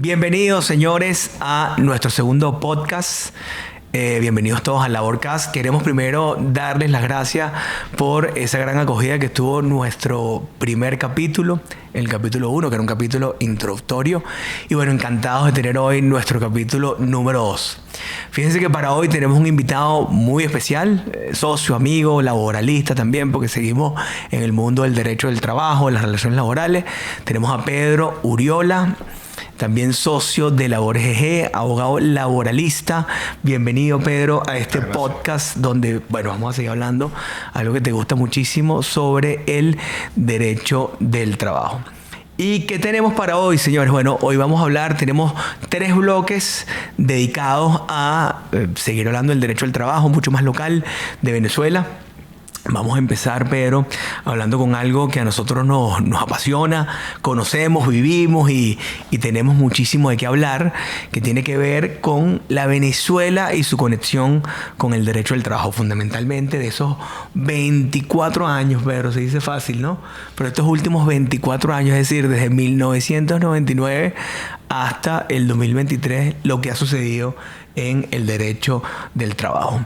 Bienvenidos, señores, a nuestro segundo podcast. Bienvenidos todos al Laborcast. Queremos primero darles las gracias por esa gran acogida que tuvo nuestro primer capítulo, el capítulo 1, que era un capítulo introductorio. Y bueno, encantados de tener hoy nuestro capítulo número 2. Fíjense que para hoy tenemos un invitado muy especial, socio, amigo, laboralista también, porque seguimos en el mundo del derecho del trabajo, las relaciones laborales. Tenemos a Pedro Uriola, también socio de Labores GG, abogado laboralista. Bienvenido, Pedro, a este podcast donde, bueno, vamos a seguir hablando algo que te gusta muchísimo sobre el derecho del trabajo. ¿Y qué tenemos para hoy, señores? Bueno, hoy vamos a hablar, tenemos 3 bloques dedicados a seguir hablando del derecho del trabajo, mucho más local, de Venezuela. Vamos a empezar, Pedro, hablando con algo que a nosotros nos apasiona, conocemos, vivimos y tenemos muchísimo de qué hablar, que tiene que ver con la Venezuela y su conexión con el derecho del trabajo, fundamentalmente de esos 24 años, Pedro, se dice fácil, ¿no? Pero estos últimos 24 años, es decir, desde 1999 hasta el 2023, lo que ha sucedido en el derecho del trabajo.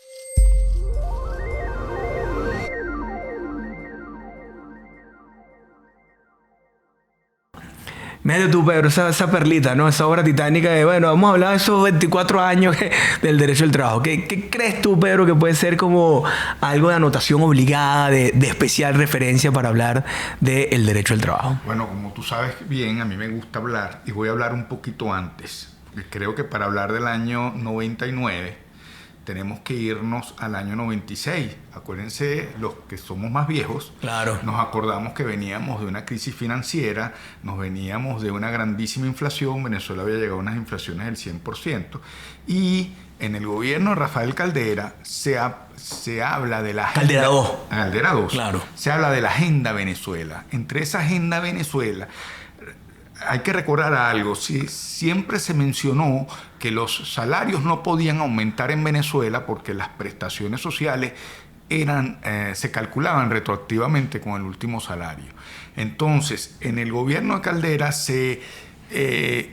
Mira tú, Pedro, esa perlita, ¿no? Esa obra titánica de, bueno, vamos a hablar de esos 24 años del derecho al trabajo. ¿Qué crees tú, Pedro, que puede ser como algo de anotación obligada, de especial referencia para hablar del derecho al trabajo? Bueno, como tú sabes bien, a mí me gusta hablar, y voy a hablar un poquito antes. Creo que para hablar del año 99 tenemos que irnos al año 96. Acuérdense, los que somos más viejos, claro, nos acordamos que veníamos de una crisis financiera, nos veníamos de una grandísima inflación. Venezuela había llegado a unas inflaciones del 100%. Y en el gobierno de Rafael Caldera se habla de la agenda... Caldera 2. Claro. Se habla de la agenda Venezuela. Entre esa agenda Venezuela hay que recordar algo. Siempre se mencionó que los salarios no podían aumentar en Venezuela porque las prestaciones sociales se calculaban retroactivamente con el último salario. Entonces, en el gobierno de Caldera se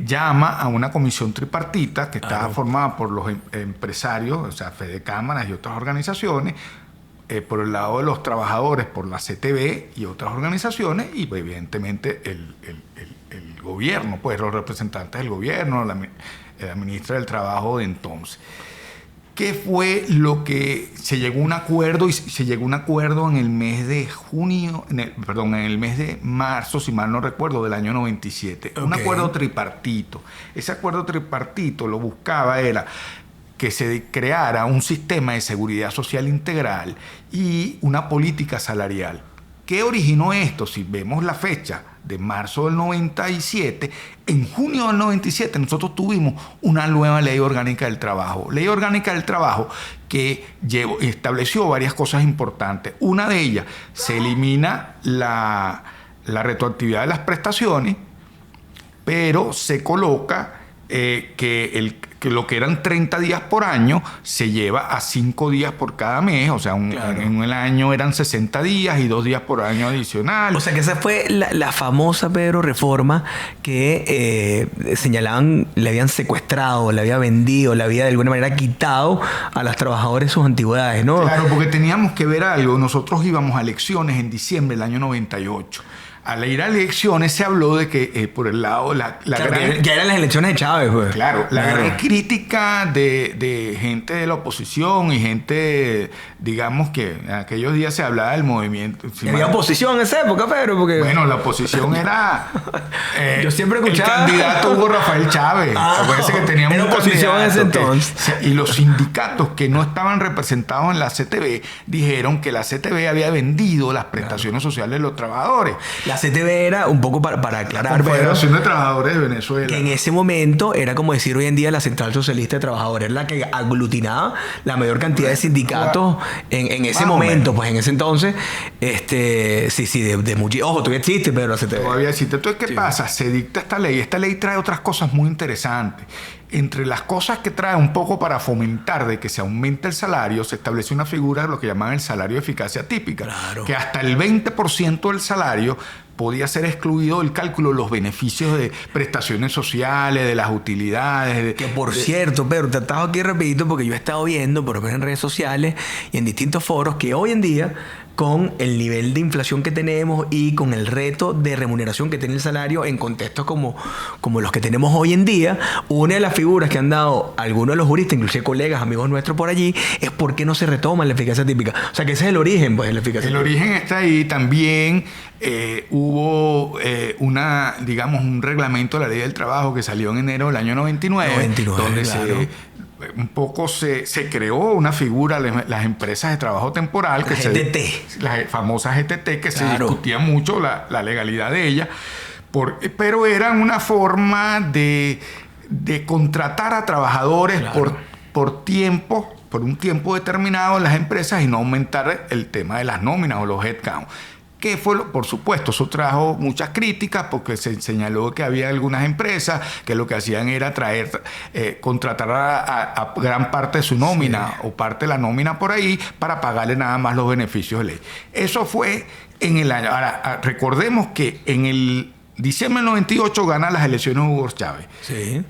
llama a una comisión tripartita que estaba formada por los empresarios, o sea, Fedecámaras y otras organizaciones, por el lado de los trabajadores, por la CTV y otras organizaciones, y pues, evidentemente el gobierno, pues los representantes del gobierno, la ministra del Trabajo de entonces. ¿Qué fue lo que se llegó a un acuerdo? Y se llegó a un acuerdo en el mes de en el mes de marzo, si mal no recuerdo, del año 97. Okay. Un acuerdo tripartito. Ese acuerdo tripartito lo buscaba era que se creara un sistema de seguridad social integral y una política salarial. ¿Qué originó esto? Si vemos la fecha de marzo del 97, en junio del 97 nosotros tuvimos una nueva ley orgánica del trabajo. Ley orgánica del trabajo que estableció varias cosas importantes. Una de ellas, se elimina la retroactividad de las prestaciones, pero se coloca que lo que eran 30 días por año se lleva a 5 días por cada mes. O sea, claro, en el año eran 60 días y 2 días por año adicional. O sea que esa fue la famosa, Pedro, reforma que señalaban le habían secuestrado, le había vendido, le había de alguna manera quitado a los trabajadores sus antigüedades, ¿no? Claro, porque teníamos que ver algo. Nosotros íbamos a elecciones en diciembre del año 98. Al ir a elecciones se habló de que por el lado ya eran las elecciones de Chávez, pues. Claro, la gran crítica de gente de la oposición y gente, digamos que en aquellos días se hablaba del movimiento. ¿Había oposición en esa época, Pedro? Porque... Bueno, la oposición era yo siempre escuchaba el candidato Hugo Rafael Chávez. Acuérdense que teníamos una oposición en ese entonces. Y los sindicatos que no estaban representados en la CTV dijeron que la CTV había vendido las prestaciones sociales de los trabajadores. La CTV era, un poco para aclarar, la Confederación de Trabajadores de Venezuela, que en ese momento era como decir hoy en día la Central Socialista de Trabajadores, era la que aglutinaba la mayor cantidad de sindicatos en ese momento, pues en ese entonces, de mucho. Ojo, todavía existe, pero la CTV todavía existe. Entonces, ¿qué pasa? Se dicta esta ley. Esta ley trae otras cosas muy interesantes. entre las cosas que trae un poco para fomentar de que se aumente el salario, se estableció una figura, lo que llamaban el salario de eficacia típica, Claro. que hasta el 20% del salario podía ser excluido del cálculo de los beneficios de prestaciones sociales, de las utilidades. Que por cierto, Pedro, te atajo aquí rapidito porque yo he estado viendo, por lo menos en redes sociales y en distintos foros, que hoy en día, con el nivel de inflación que tenemos y con el reto de remuneración que tiene el salario en contextos como los que tenemos hoy en día, una de las figuras que han dado algunos de los juristas, inclusive colegas, amigos nuestros por allí, es por qué no se retoma la eficacia típica. O sea, que ese es el origen, pues, de la eficacia típica. El origen está ahí. También hubo un reglamento de la ley del trabajo que salió en enero del año 99, donde claro. un poco se creó una figura, las empresas de trabajo temporal, que las famosas GTT, que se discutía mucho la legalidad de ellas, pero eran una forma de contratar a trabajadores por un tiempo determinado en las empresas y no aumentar el tema de las nóminas o los headcount. Que fue, por supuesto, eso trajo muchas críticas porque se señaló que había algunas empresas que lo que hacían era contratar a gran parte de su nómina o parte de la nómina por ahí para pagarle nada más los beneficios de ley. Eso fue en el año. Ahora, recordemos que en el diciembre del 98 gana las elecciones Hugo Chávez. Sí.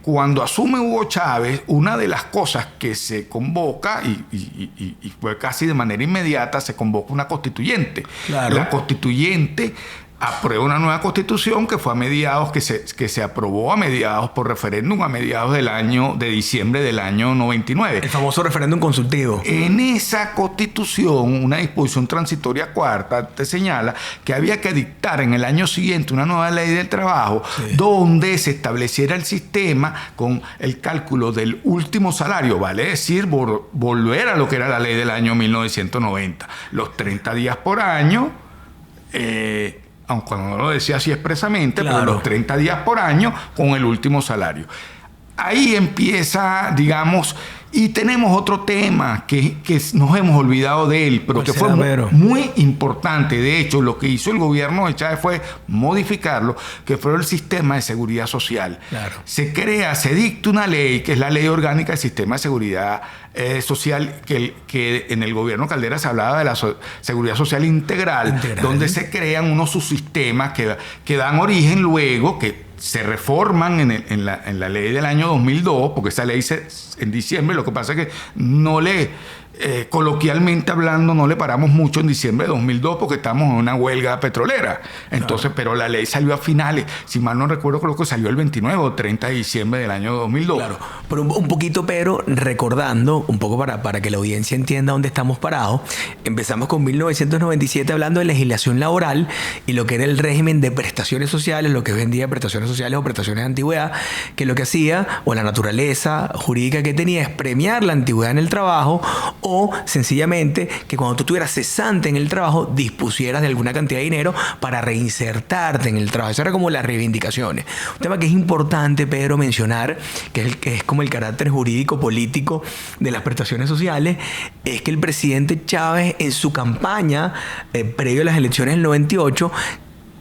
Cuando asume Hugo Chávez, una de las cosas que se convoca, y fue casi de manera inmediata, se convoca una constituyente. Claro. La constituyente aprueba una nueva constitución que fue que se aprobó a mediados por referéndum a mediados de diciembre del año 99. El famoso referéndum consultivo. En esa constitución, una disposición transitoria cuarta te señala que había que dictar en el año siguiente una nueva ley del trabajo, donde se estableciera el sistema con el cálculo del último salario, vale decir, volver a lo que era la ley del año 1990, los 30 días por año, aunque no lo decía así expresamente, claro, pero los 30 días por año con el último salario. Ahí empieza, digamos, y tenemos otro tema que nos hemos olvidado de él, pero que fue muy importante. De hecho, lo que hizo el gobierno de Chávez fue modificarlo, que fue el sistema de seguridad social. Claro. Se dicta una ley, que es la Ley Orgánica del Sistema de Seguridad Social, que en el gobierno Caldera se hablaba de la seguridad social integral, donde se crean unos subsistemas que dan origen luego, que se reforman en la ley del año 2002, porque esa ley en diciembre, lo que pasa es que coloquialmente hablando, no le paramos mucho en diciembre de 2002 porque estamos en una huelga petrolera. Entonces, claro, pero la ley salió a finales, si mal no recuerdo, creo que salió el 29 o 30 de diciembre del año 2002. Claro, pero un poquito, pero recordando, un poco para que la audiencia entienda dónde estamos parados, empezamos con 1997 hablando de legislación laboral y lo que era el régimen de prestaciones sociales, lo que hoy en día prestaciones sociales o prestaciones de antigüedad, que lo que hacía, o la naturaleza jurídica que tenía, es premiar la antigüedad en el trabajo, o sencillamente que cuando tú estuvieras cesante en el trabajo dispusieras de alguna cantidad de dinero para reinsertarte en el trabajo. Eso era como las reivindicaciones. Un tema que es importante, Pedro, mencionar, que es como el carácter jurídico político de las prestaciones sociales, es que el presidente Chávez en su campaña previo a las elecciones del 98,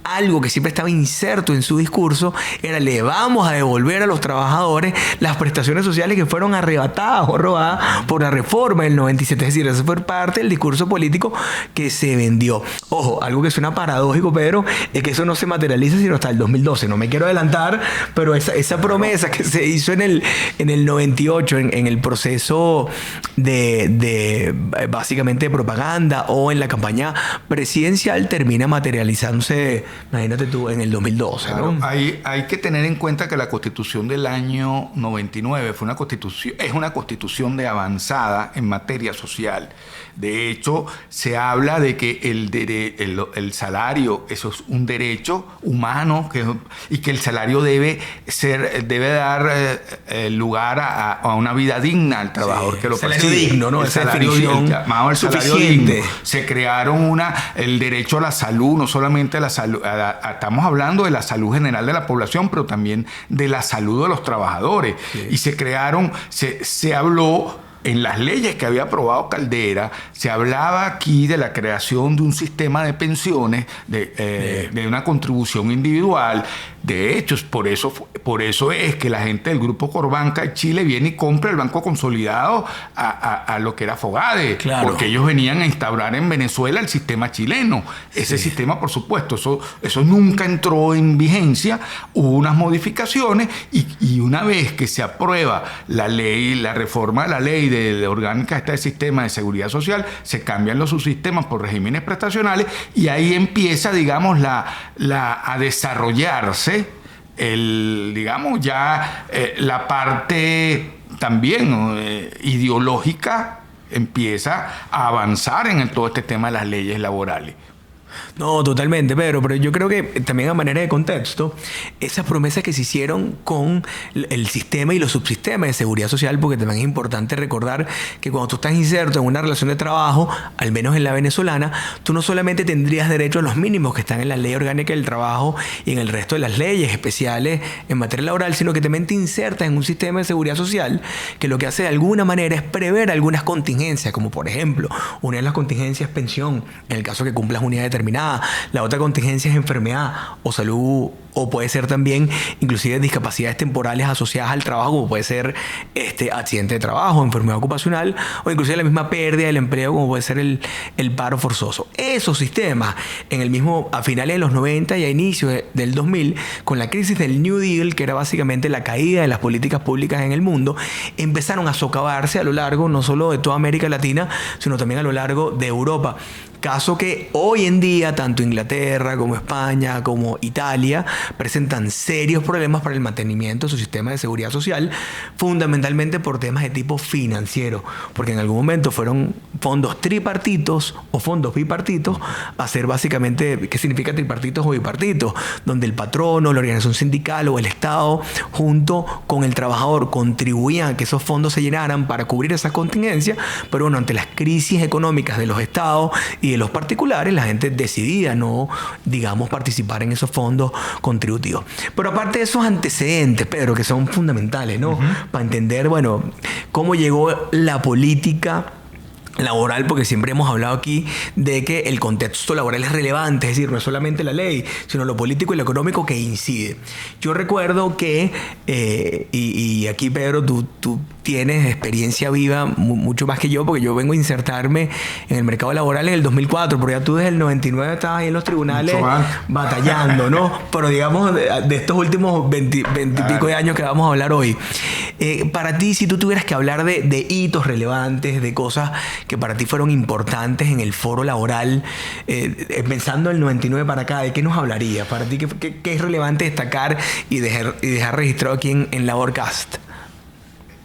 algo que siempre estaba inserto en su discurso era: le vamos a devolver a los trabajadores las prestaciones sociales que fueron arrebatadas o robadas por la reforma del 97. Es decir, eso fue parte del discurso político que se vendió. Ojo, algo que suena paradójico, Pedro, es que eso no se materializa sino hasta el 2012. No me quiero adelantar, pero esa promesa que se hizo en el 98, en el proceso de básicamente de propaganda o en la campaña presidencial, termina materializándose, imagínate tú, en el 2012. Claro, ¿no? hay que tener en cuenta que la Constitución del año 99 es una constitución de avanzada en materia social. De hecho, se habla de que el salario, eso es un derecho humano, y que el salario debe dar lugar a una vida digna al trabajador, sí, que lo salario digno, ¿no? El salario llamado el salario digno. Se crearon el derecho a la salud, no solamente a la salud, estamos hablando de la salud general de la población, pero también de la salud de los trabajadores. Sí. Y se habló en las leyes que había aprobado Caldera, se hablaba aquí de la creación de un sistema de pensiones, de una contribución individual, De hecho, por eso es que la gente del Grupo Corbanca de Chile viene y compra el Banco Consolidado a lo que era Fogade, claro, porque ellos venían a instaurar en Venezuela el sistema chileno. Ese sistema, por supuesto, eso nunca entró en vigencia, hubo unas modificaciones y una vez que se aprueba la ley, la reforma de la ley de orgánica del sistema de seguridad social, se cambian los subsistemas por regímenes prestacionales y ahí empieza, digamos, a desarrollarse la parte también ideológica empieza a avanzar en todo este tema de las leyes laborales. No, totalmente, Pedro, pero yo creo que también a manera de contexto, esas promesas que se hicieron con el sistema y los subsistemas de seguridad social, porque también es importante recordar que cuando tú estás inserto en una relación de trabajo, al menos en la venezolana, tú no solamente tendrías derecho a los mínimos que están en la Ley Orgánica del Trabajo y en el resto de las leyes especiales en materia laboral, sino que también te insertas en un sistema de seguridad social que lo que hace de alguna manera es prever algunas contingencias, como por ejemplo, una de las contingencias es pensión, en el caso que cumplas una edad determinada. La otra contingencia es enfermedad o salud, o puede ser también inclusive discapacidades temporales asociadas al trabajo, como puede ser accidente de trabajo, enfermedad ocupacional, o inclusive la misma pérdida del empleo, como puede ser el paro forzoso. Esos sistemas, a finales de los 90 y a inicios del 2000, con la crisis del New Deal, que era básicamente la caída de las políticas públicas en el mundo, empezaron a socavarse a lo largo no solo de toda América Latina, sino también a lo largo de Europa. Caso que hoy en día tanto Inglaterra como España como Italia presentan serios problemas para el mantenimiento de su sistema de seguridad social, fundamentalmente por temas de tipo financiero, porque en algún momento fueron fondos tripartitos o fondos bipartitos a ser básicamente, ¿qué significa tripartitos o bipartitos? Donde el patrono, la organización sindical o el Estado junto con el trabajador contribuían a que esos fondos se llenaran para cubrir esa contingencia, pero bueno, ante las crisis económicas de los estados y de los particulares, la gente decidía no, digamos, participar en esos fondos contributivos. Pero aparte de esos antecedentes, Pedro, que son fundamentales, ¿no? Para entender, bueno, cómo llegó la política laboral, porque siempre hemos hablado aquí de que el contexto laboral es relevante, es decir, no es solamente la ley, sino lo político y lo económico que incide. Yo recuerdo que, y aquí, Pedro, tú tienes experiencia viva mucho más que yo, porque yo vengo a insertarme en el mercado laboral en el 2004, pero ya tú desde el 99 estabas ahí en los tribunales batallando, ¿no? Pero digamos, de estos últimos 20 y pico de años que vamos a hablar hoy. Para ti, si tú tuvieras que hablar de hitos relevantes, de cosas que para ti fueron importantes en el foro laboral, pensando en el 99 para acá, ¿de qué nos hablarías? Para ti, ¿qué es relevante destacar y dejar registrado aquí en Laborcast?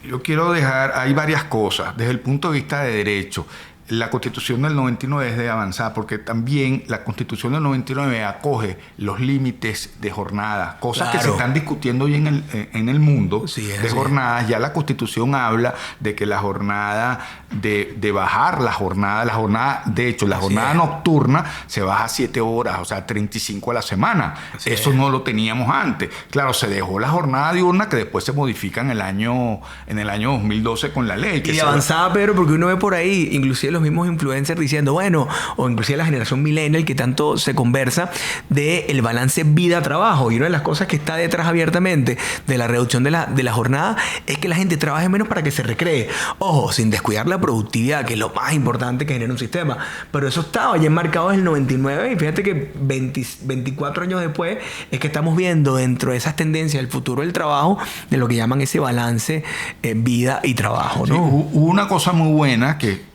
Yo quiero hay varias cosas. Desde el punto de vista de derecho, la Constitución del 99 es de avanzada, porque también la Constitución del 99 acoge los límites de jornada, cosas que se están discutiendo hoy en el mundo, de jornadas. Ya la Constitución habla de que la jornada, de bajar la jornada, de hecho, la jornada nocturna se baja a 7 horas, o sea, 35 a la semana. Eso no lo teníamos antes. Claro, se dejó la jornada diurna, que después se modifica en el año 2012 con la ley. Y avanzada, Pedro, porque uno ve por ahí, inclusive los mismos influencers diciendo, bueno, o inclusive la generación millennial que tanto se conversa de el balance vida-trabajo, y una de las cosas que está detrás abiertamente de la reducción de la jornada es que la gente trabaje menos para que se recree. Ojo, sin descuidar la productividad, que es lo más importante que genera un sistema, pero eso estaba ya enmarcado desde el 99, y fíjate que 24 años después es que estamos viendo dentro de esas tendencias del futuro del trabajo, de lo que llaman ese balance vida y trabajo, ¿no? Sí, hubo una cosa muy buena que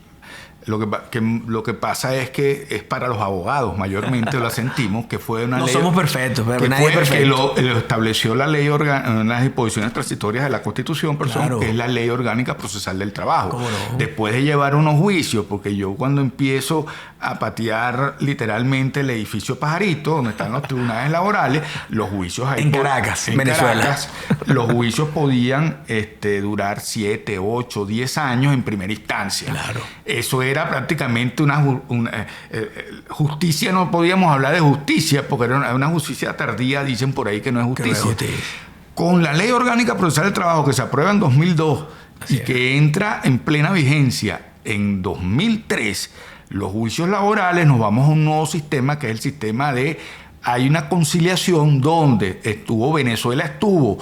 lo que pasa es que es para los abogados, mayormente lo sentimos, que fue una ley... No somos perfectos, pero que nadie es perfecto. Que lo estableció la ley las disposiciones transitorias de la Constitución, Claro. que es la Ley Orgánica Procesal del Trabajo. ¿Cómo no? Después de llevar unos juicios, porque yo cuando empiezo a patear literalmente el edificio Pajarito, donde están los tribunales laborales, los juicios... En Caracas, Venezuela. Caracas, los juicios podían durar 7, 8, 10 años en primera instancia. Claro. Eso era prácticamente una justicia. No podíamos hablar de justicia porque era una justicia tardía, dicen por ahí que no es justicia. Con la Ley Orgánica Procesal del Trabajo, que se aprueba en 2002 y que entra en plena vigencia en 2003, los juicios laborales, nos vamos a un nuevo sistema, que es el sistema de hay una conciliación donde Venezuela estuvo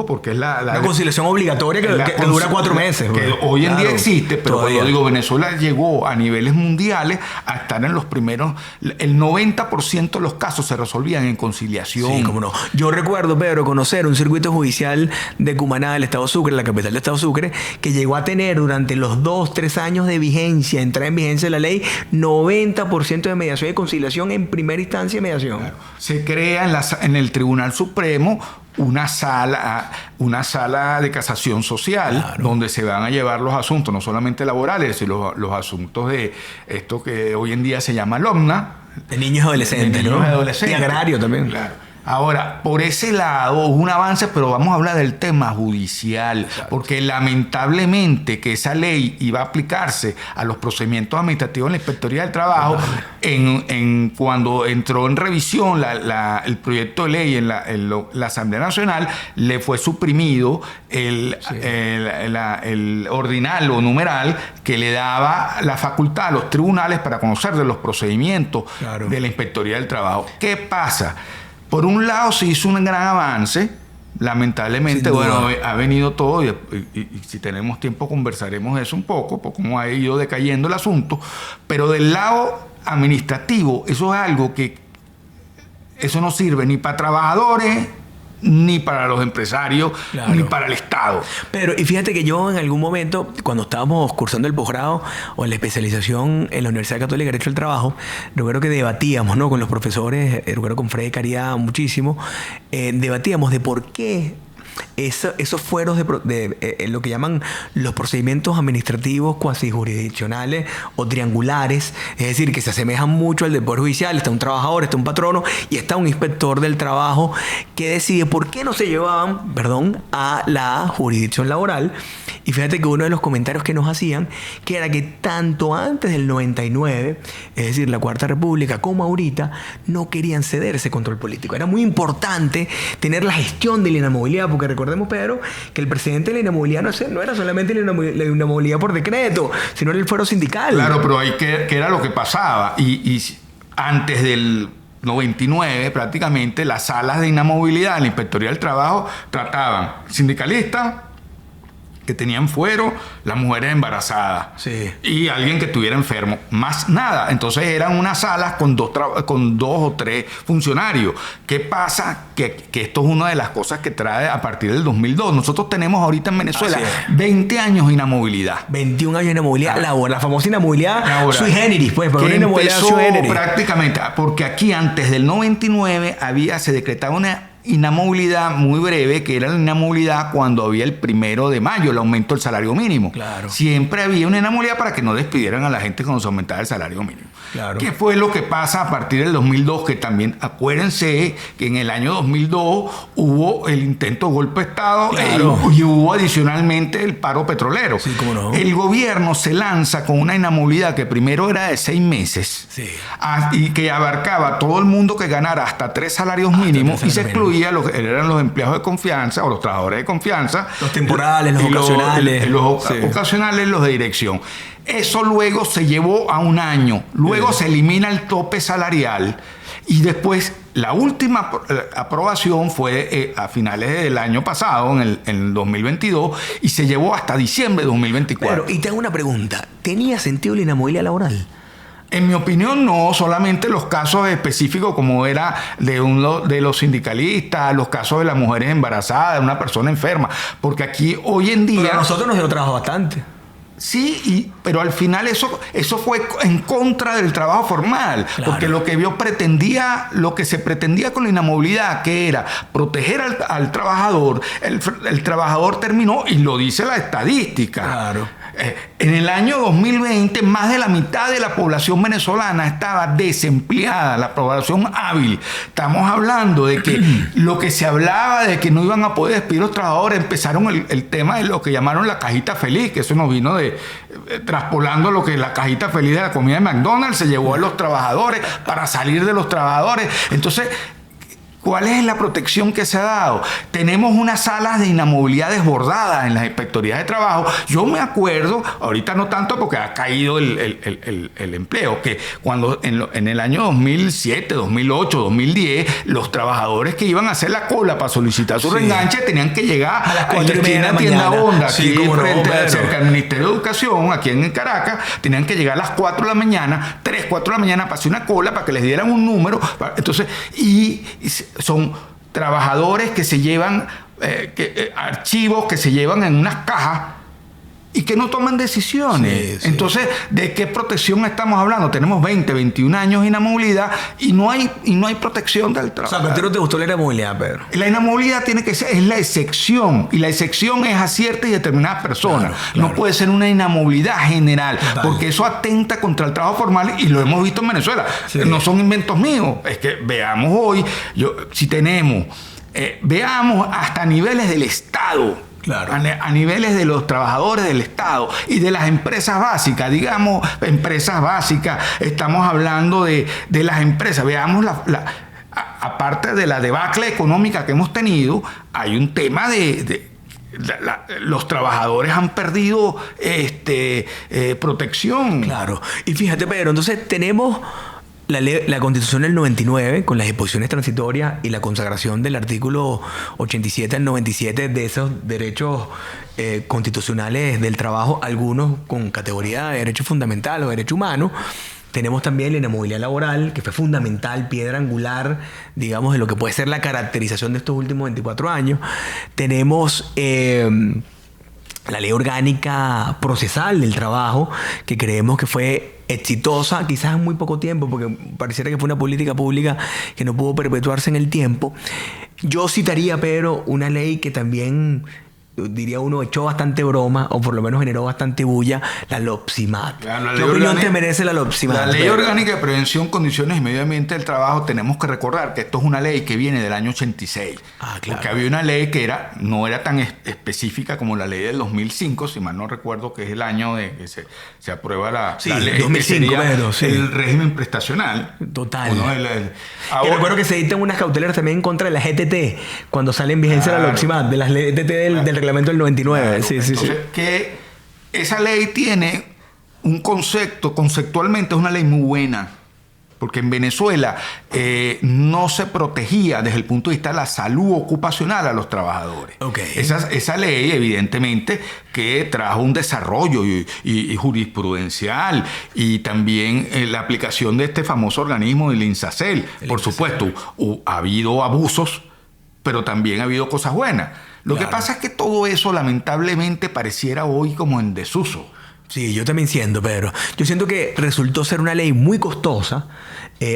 porque es la conciliación obligatoria que dura 4 meses. Que hoy en día existe, pero todavía. cuando digo Venezuela llegó a niveles mundiales a estar en los primeros, el 90% de los casos se resolvían en conciliación. Sí, cómo no. Yo recuerdo, Pedro, conocer un circuito judicial de Cumaná, del estado Sucre, la capital del estado Sucre, que llegó a tener durante los 2-3 años de vigencia, entrada en vigencia de la ley, 90% de mediación y conciliación en primera instancia de mediación. Claro. Se crea en el Tribunal Supremo una sala de casación social, claro, donde se van a llevar los asuntos, no solamente laborales, sino los asuntos de esto que hoy en día se llama LOMNA. De niños y adolescentes, ¿no? Y agrario también. Claro. Ahora, por ese lado hubo un avance, pero vamos a hablar del tema judicial, exacto, porque lamentablemente que esa ley iba a aplicarse a los procedimientos administrativos en la Inspectoría del Trabajo, cuando entró en revisión el proyecto de ley en la Asamblea Nacional, le fue suprimido el ordinal o numeral que le daba la facultad a los tribunales para conocer de los procedimientos, claro, de la Inspectoría del Trabajo. ¿Qué pasa? Por un lado se hizo un gran avance, lamentablemente, bueno, ha venido todo y si tenemos tiempo conversaremos eso un poco, por cómo ha ido decayendo el asunto, pero del lado administrativo eso es algo que eso no sirve ni para trabajadores, ni para los empresarios, claro, ni para el Estado. Pero, y fíjate que yo en algún momento, cuando estábamos cursando el posgrado o la especialización en la Universidad Católica de Derecho del Trabajo, recuerdo que debatíamos, ¿no?, con los profesores, recuerdo con Freddy Caridad muchísimo, debatíamos de por qué esos fueros de lo que llaman los procedimientos administrativos cuasi jurisdiccionales o triangulares, es decir, que se asemejan mucho al del Poder Judicial. Está un trabajador, está un patrono y está un inspector del trabajo que decide por qué no se llevaban, a la jurisdicción laboral. Y fíjate que uno de los comentarios que nos hacían, que era que tanto antes del 99, es decir, la Cuarta República, como ahorita, no querían ceder ese control político. Era muy importante tener la gestión de la inamovilidad, porque recordemos, Pedro, que el presidente de la inamovilidad no era solamente la inamovilidad por decreto, sino el fuero sindical. Claro, pero ahí que era lo que pasaba. Y antes del 99, prácticamente, las salas de inamovilidad en la Inspectoría del Trabajo trataban sindicalistas que tenían fuero, las mujeres embarazadas, sí, y alguien que estuviera enfermo, más nada. Entonces eran unas salas con dos o tres funcionarios. ¿Qué pasa? Que esto es una de las cosas que trae a partir del 2002. Nosotros tenemos ahorita en Venezuela 20 años de inamovilidad. 21 años de inamovilidad laboral, la famosa inamovilidad sui generis, pues, porque una inamovilidad sui generis. Prácticamente, porque aquí antes del 99 se decretaba una inamovilidad muy breve, que era la inamovilidad cuando había el 1 de mayo, el aumento del salario mínimo. Claro. Siempre había una inamovilidad para que no despidieran a la gente cuando se aumentaba el salario mínimo. Claro. ¿Qué fue lo que pasa a partir del 2002? Que también, acuérdense que en el año 2002 hubo el intento de golpe de Estado, claro, y hubo adicionalmente el paro petrolero. Sí, cómo no. El gobierno se lanza con una inamovilidad que primero era de 6 meses, sí, y que abarcaba a todo el mundo que ganara hasta 3 salarios mínimos, y se excluía lo que eran los empleados de confianza o los trabajadores de confianza, los temporales, los ocasionales, los ocasionales, los de dirección. Eso luego se llevó a 1 año, luego se elimina el tope salarial y después la última aprobación fue a finales del año pasado, en el 2022, y se llevó hasta diciembre de 2024. Pero, y te hago una pregunta, ¿tenía sentido la inamovilidad laboral? En mi opinión, no, solamente los casos específicos como era de los sindicalistas, los casos de las mujeres embarazadas, de una persona enferma, porque aquí hoy en día... Pero a nosotros nos dio trabajo bastante. Sí, pero al final eso fue en contra del trabajo formal, claro, porque lo que se pretendía con la inamovilidad, que era proteger al trabajador, el trabajador terminó, y lo dice la estadística. Claro. En el año 2020, más de la mitad de la población venezolana estaba desempleada, la población hábil. Estamos hablando de que lo que se hablaba de que no iban a poder despedir a los trabajadores, empezaron el tema de lo que llamaron la cajita feliz, que eso nos vino traspolando lo que la cajita feliz de la comida de McDonald's, se llevó a los trabajadores para salir de los trabajadores. Entonces, ¿Cuál es la protección que se ha dado? Tenemos unas salas de inamovilidad desbordadas en las inspectorías de trabajo. Yo me acuerdo, ahorita no tanto porque ha caído el empleo, que cuando en el año 2007, 2008, 2010, los trabajadores que iban a hacer la cola para solicitar su reenganche tenían que llegar a las en la 4:30 de la tienda mañana. Honda, Sí, aquí cómo no, frente, Pedro. cerca del Ministerio de Educación, aquí en Caracas, tenían que llegar a las 4 de la mañana, 3, 4 de la mañana, para hacer una cola, para que les dieran un número. Entonces, y son trabajadores que se llevan archivos que se llevan en unas cajas y que no toman decisiones. Sí. Entonces, ¿de qué protección estamos hablando? Tenemos 20, 21 años de inamovilidad y no hay protección del O trabajo. sea, que a ti no te gustó la inamovilidad, Pedro. La inamovilidad tiene que ser, es la excepción, y la excepción es a ciertas y determinadas personas. Claro. No puede ser una inamovilidad general, Total. porque eso atenta contra el trabajo formal y lo hemos visto en Venezuela. Sí. No son inventos míos. Es que veamos hoy, si tenemos, veamos hasta niveles del Estado. Claro. A niveles de los trabajadores del Estado y de las empresas básicas, digamos, empresas básicas, estamos hablando de las empresas. Veamos aparte de la debacle económica que hemos tenido, hay un tema los trabajadores han perdido protección. Claro. Y fíjate, Pedro, entonces tenemos la Constitución del 99 con las disposiciones transitorias y la consagración del artículo 87 al 97 de esos derechos constitucionales del trabajo, algunos con categoría de derecho fundamental o derecho humano. Tenemos también la inamovilidad laboral, que fue fundamental, piedra angular, digamos, de lo que puede ser la caracterización de estos últimos 24 años. Tenemos la ley orgánica procesal del trabajo, que creemos que fue exitosa, quizás en muy poco tiempo, porque pareciera que fue una política pública que no pudo perpetuarse en el tiempo. Yo citaría, Pedro, una ley que también, diría uno, echó bastante broma, o por lo menos generó bastante bulla, la LOPSIMAT. ¿Qué opinión te merece la LOPSIMAT? La Ley Pedro? Orgánica de Prevención, Condiciones y Medio Ambiente del Trabajo, tenemos que recordar que esto es una ley que viene del año 86. Ah, claro. Porque había una ley que no era tan específica como la ley del 2005, si mal no recuerdo, que es el año de que se aprueba la ley, 2005, que sería Pedro, sí. el régimen prestacional. Total. Bueno, Y recuerdo que se dictan unas cautelares también en contra de la GTT, cuando sale en vigencia la LOPSIMAT, de las GTT del reglamento del 99. Claro. Sí. Entonces, que esa ley tiene un conceptualmente es una ley muy buena, porque en Venezuela no se protegía desde el punto de vista de la salud ocupacional a los trabajadores. Okay. Esa ley, evidentemente, que trajo un desarrollo y jurisprudencial, y también la aplicación de este famoso organismo del INSACEL. Por supuesto, ha habido abusos, pero también ha habido cosas buenas. Lo que pasa es que todo eso lamentablemente pareciera hoy como en desuso. Sí, yo también siento, Pedro. Yo siento que resultó ser una ley muy costosa,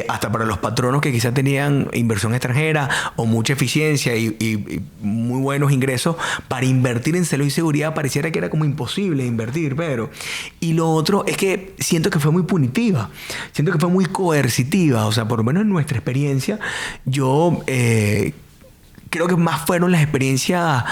hasta para los patronos que quizás tenían inversión extranjera o mucha eficiencia y muy buenos ingresos. Para invertir en salud y seguridad pareciera que era como imposible invertir, Pedro. Y lo otro es que siento que fue muy punitiva, siento que fue muy coercitiva. O sea, por lo menos en nuestra experiencia, yo creo que más fueron las experiencias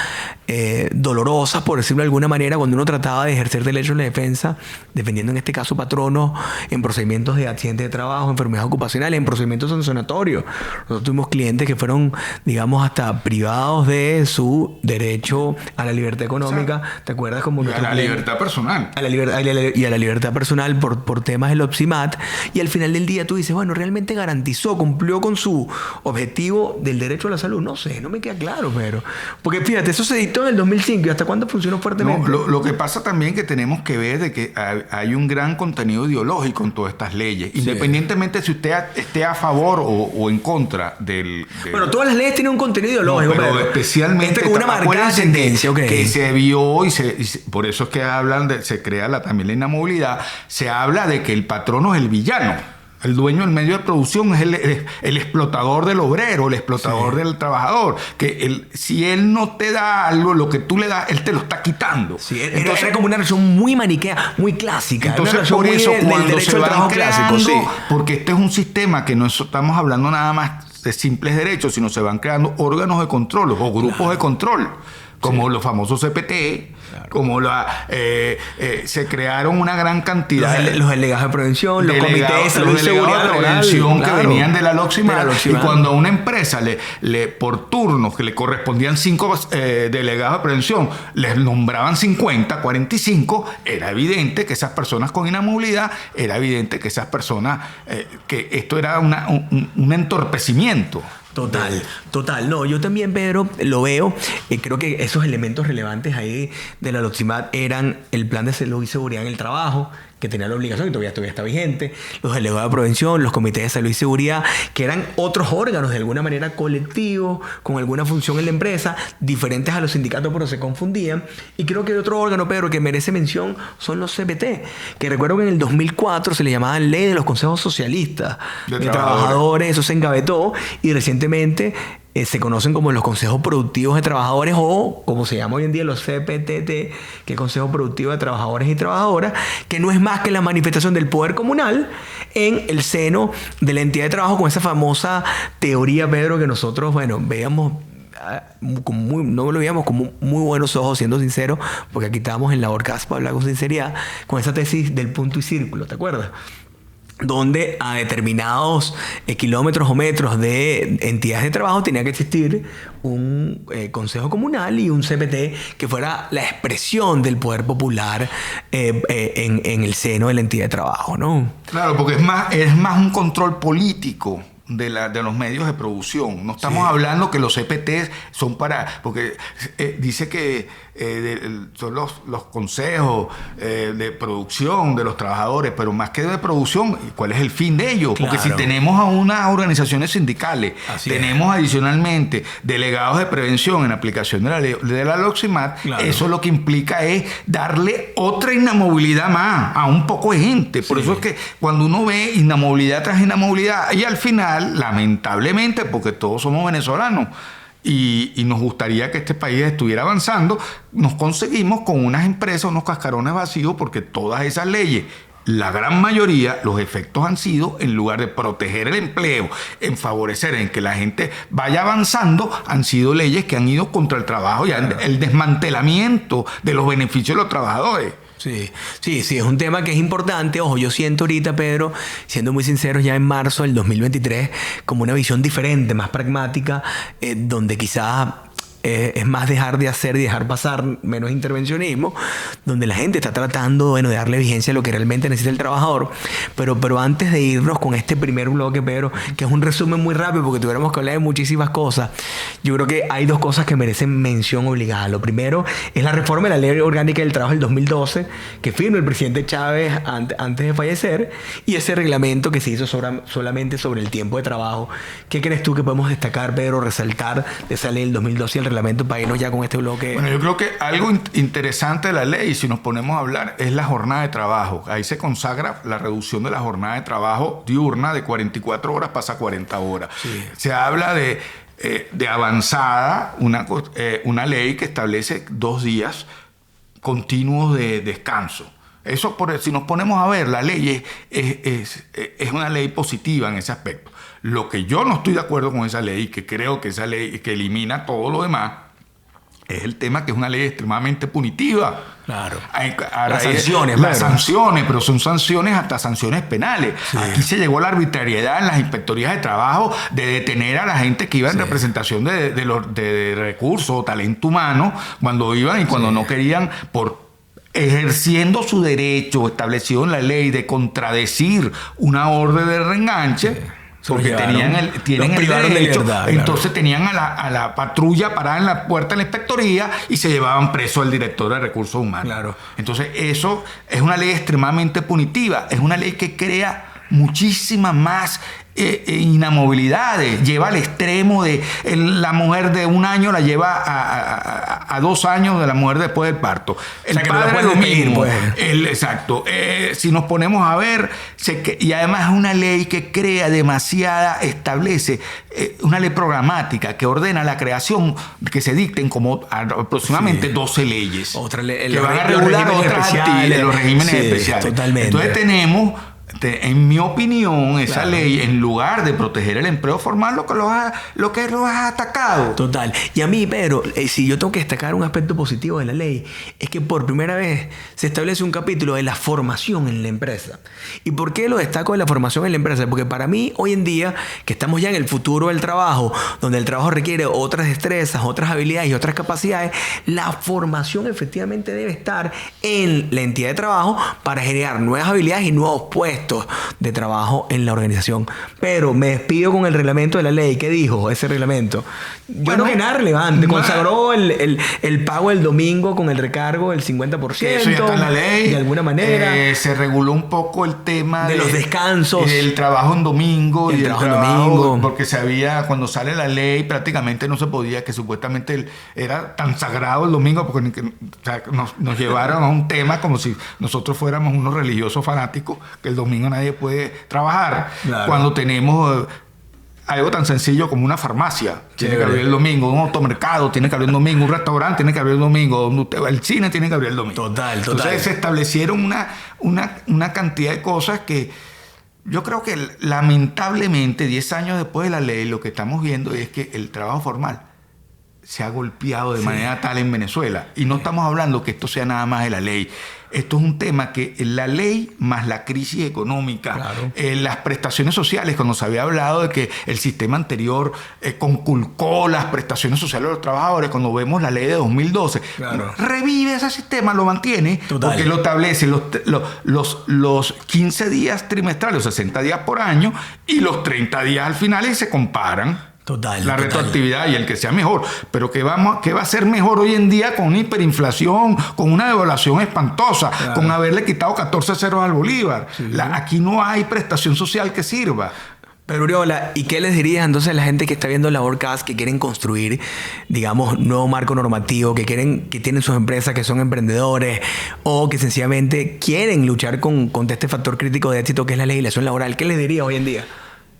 dolorosas, por decirlo de alguna manera, cuando uno trataba de ejercer derecho a la defensa, defendiendo en este caso patronos en procedimientos de accidentes de trabajo, enfermedades ocupacionales, en procedimientos sancionatorios. Nosotros tuvimos clientes que fueron, digamos, hasta privados de su derecho a la libertad económica. O sea, ¿te acuerdas? Como a la libertad personal. A la libertad personal por temas del LOPSIMAT. Y al final del día tú dices, bueno, ¿realmente garantizó, cumplió con su objetivo del derecho a la salud? No sé, no me queda claro, pero... Porque fíjate, eso se dictó en el 2005. ¿Y hasta cuándo funcionó fuertemente? No, lo que pasa también que tenemos que ver de que hay un gran contenido ideológico en todas estas leyes. Sí. Independientemente si usted esté a favor o en contra del... Bueno, todas las leyes tienen un contenido ideológico. Pero especialmente... con una marcada tendencia, okay. Que se vio y por eso es que se crea también la inamovilidad. Se habla de que el patrono es el villano. El dueño del medio de producción es el explotador del obrero, el explotador del trabajador. Que si él no te da algo, lo que tú le das, él te lo está quitando. Sí, entonces, era como una relación muy maniquea, muy clásica. Entonces, por eso, cuando se van creando, porque este es un sistema que no estamos hablando nada más de simples derechos, sino se van creando órganos de control o grupos de control. como los famosos CPT, claro, como se crearon una gran cantidad los delegados de prevención, los comités de salud y seguridad de prevención que venían de la Loximat, y cuando a una empresa por turnos que le correspondían 5 delegados de prevención, les nombraban 50, 45, era evidente que esas personas con inamovilidad, era evidente que esas personas, que esto era un entorpecimiento. Total. No, yo también, Pedro, lo veo. Creo que esos elementos relevantes ahí de la Loximat eran el plan de salud y seguridad en el trabajo, que tenía la obligación y todavía está vigente, los delegados de prevención, los comités de salud y seguridad, que eran otros órganos de alguna manera colectivos, con alguna función en la empresa, diferentes a los sindicatos, pero se confundían. Y creo que hay otro órgano, Pedro, que merece mención, son los CPT, que recuerdo que en el 2004 se le llamaba Ley de los Consejos Socialistas de Trabajadores, eso se engavetó, y recientemente se conocen como los consejos productivos de trabajadores, o como se llama hoy en día los CPTT, que es Consejo Productivo de Trabajadores y Trabajadoras, que no es más que la manifestación del poder comunal en el seno de la entidad de trabajo, con esa famosa teoría, Pedro, que nosotros, veíamos no lo veíamos con muy buenos ojos, siendo sinceros, porque aquí estábamos en la Labor-Cast para hablar con sinceridad, con esa tesis del punto y círculo, ¿te acuerdas? Donde a determinados kilómetros o metros de entidades de trabajo tenía que existir un consejo comunal y un CPT que fuera la expresión del poder popular en el seno de la entidad de trabajo, ¿no? Claro, porque es más un control político de los medios de producción. No estamos hablando que los CPTs son porque dice que son los consejos de producción de los trabajadores, pero más que de producción, ¿cuál es el fin de ellos? Claro. Porque si tenemos a unas organizaciones sindicales, tenemos adicionalmente delegados de prevención en aplicación de la Loximat, claro, eso lo que implica es darle otra inamovilidad más a un poco de gente. Por eso es que cuando uno ve inamovilidad tras inamovilidad, y al final, lamentablemente, porque todos somos venezolanos, y nos gustaría que este país estuviera avanzando, nos conseguimos con unas empresas, unos cascarones vacíos, porque todas esas leyes, la gran mayoría, los efectos han sido, en lugar de proteger el empleo, en favorecer en que la gente vaya avanzando, han sido leyes que han ido contra el trabajo y el desmantelamiento de los beneficios de los trabajadores. Sí, es un tema que es importante. Ojo, yo siento ahorita, Pedro, siendo muy sinceros, ya en marzo del 2023, como una visión diferente, más pragmática, donde quizás es más dejar de hacer y dejar pasar, menos intervencionismo, donde la gente está tratando, de darle vigencia a lo que realmente necesita el trabajador. Pero antes de irnos con este primer bloque, Pedro, que es un resumen muy rápido porque tuviéramos que hablar de muchísimas cosas, yo creo que hay dos cosas que merecen mención obligada. Lo primero es la reforma de la Ley Orgánica del Trabajo del 2012, que firmó el presidente Chávez antes de fallecer, y ese reglamento que se hizo solamente sobre el tiempo de trabajo. ¿Qué crees tú que podemos destacar, Pedro, resaltar de esa ley del 2012 y el reglamento para irnos ya con este bloque? Bueno, yo creo que algo interesante de la ley, si nos ponemos a hablar, es la jornada de trabajo. Ahí se consagra la reducción de la jornada de trabajo diurna de 44 horas pasa a 40 horas. Sí. Se habla de avanzada, una ley que establece 2 días continuos de descanso. Eso, si nos ponemos a ver, la ley es una ley positiva en ese aspecto. Lo que yo no estoy de acuerdo con esa ley, que creo que esa ley que elimina todo lo demás, es el tema que es una ley extremadamente punitiva. Claro. Las sanciones, pero son sanciones, hasta sanciones penales. Sí. Aquí se llegó a la arbitrariedad en las inspectorías de trabajo de detener a la gente que iba en representación de recursos o talento humano, cuando iban y cuando no querían, ejerciendo su derecho establecido en la ley de contradecir una orden de reenganche. Sí. Porque tienen el derecho, entonces tenían a la patrulla parada en la puerta de la inspectoría y se llevaban preso al director de recursos humanos. Claro. Entonces eso es una ley extremadamente punitiva, es una ley que crea muchísimas más inamovilidades, lleva al extremo de la mujer de 1 año la lleva a 2 años de la mujer después del parto. El padre es lo mismo. Pues. Exacto. Si nos ponemos a ver, y además es una ley que crea establece una ley programática que ordena la creación, que se dicten como aproximadamente 12 leyes que van a regular otras actividades, los regímenes especiales. Totalmente. Entonces En mi opinión, esa ley, en lugar de proteger el empleo formal, lo que lo ha atacado. Total. Y a mí, Pedro, si yo tengo que destacar un aspecto positivo de la ley, es que por primera vez se establece un capítulo de la formación en la empresa. ¿Y por qué lo destaco de la formación en la empresa? Porque para mí, hoy en día, que estamos ya en el futuro del trabajo, donde el trabajo requiere otras destrezas, otras habilidades y otras capacidades, la formación efectivamente debe estar en la entidad de trabajo para generar nuevas habilidades y nuevos puestos de trabajo en la organización. Pero me despido con el reglamento de la ley. ¿Qué dijo ese reglamento? Yo Bueno, no que nada relevante. Consagró el pago el domingo con el recargo del 50%. Eso ya está en la ley. De alguna manera. Se reguló un poco el tema de los descansos. El trabajo en domingo. El trabajo en domingo. Porque cuando sale la ley, prácticamente no se podía, que supuestamente era tan sagrado el domingo, porque nos llevaron a un tema como si nosotros fuéramos unos religiosos fanáticos, que el domingo nadie puede trabajar. Claro. Cuando tenemos algo tan sencillo como una farmacia, tiene que abrir el domingo, un automercado tiene que abrir el domingo, un restaurante tiene que abrir el domingo, donde usted va, el cine tiene que abrir el domingo. Total. Entonces se establecieron una cantidad de cosas que yo creo que lamentablemente 10 años después de la ley lo que estamos viendo es que el trabajo formal se ha golpeado de manera tal en Venezuela. Y no estamos hablando que esto sea nada más de la ley. Esto es un tema que la ley más la crisis económica, claro, las prestaciones sociales, cuando se había hablado de que el sistema anterior conculcó las prestaciones sociales de los trabajadores, cuando vemos la ley de 2012, claro, revive ese sistema, lo mantiene, total, porque lo establece los 15 días trimestrales, 60 días por año, y los 30 días al final, y se comparan. La retroactividad y el que sea mejor. Pero ¿qué va a ser mejor hoy en día con una hiperinflación, con una devaluación espantosa, claro, con haberle quitado 14 ceros al Bolívar? Sí. Aquí no hay prestación social que sirva. Pero Uriola, ¿y qué les dirías entonces a la gente que está viendo Laborcast, que quieren construir, digamos, nuevo marco normativo, que tienen sus empresas, que son emprendedores, o que sencillamente quieren luchar contra este factor crítico de éxito que es la legislación laboral? ¿Qué les dirías hoy en día?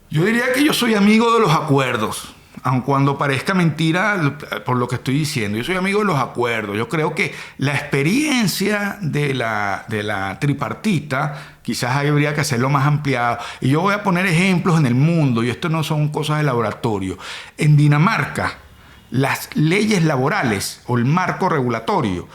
Yo diría que yo soy amigo de los acuerdos, aun cuando parezca mentira por lo que estoy diciendo. Yo soy amigo de los acuerdos. Yo creo que la experiencia de la tripartita quizás habría que hacerlo más ampliado. Y yo voy a poner ejemplos en el mundo, y esto no son cosas de laboratorio. En Dinamarca, las leyes laborales o el marco regulatorio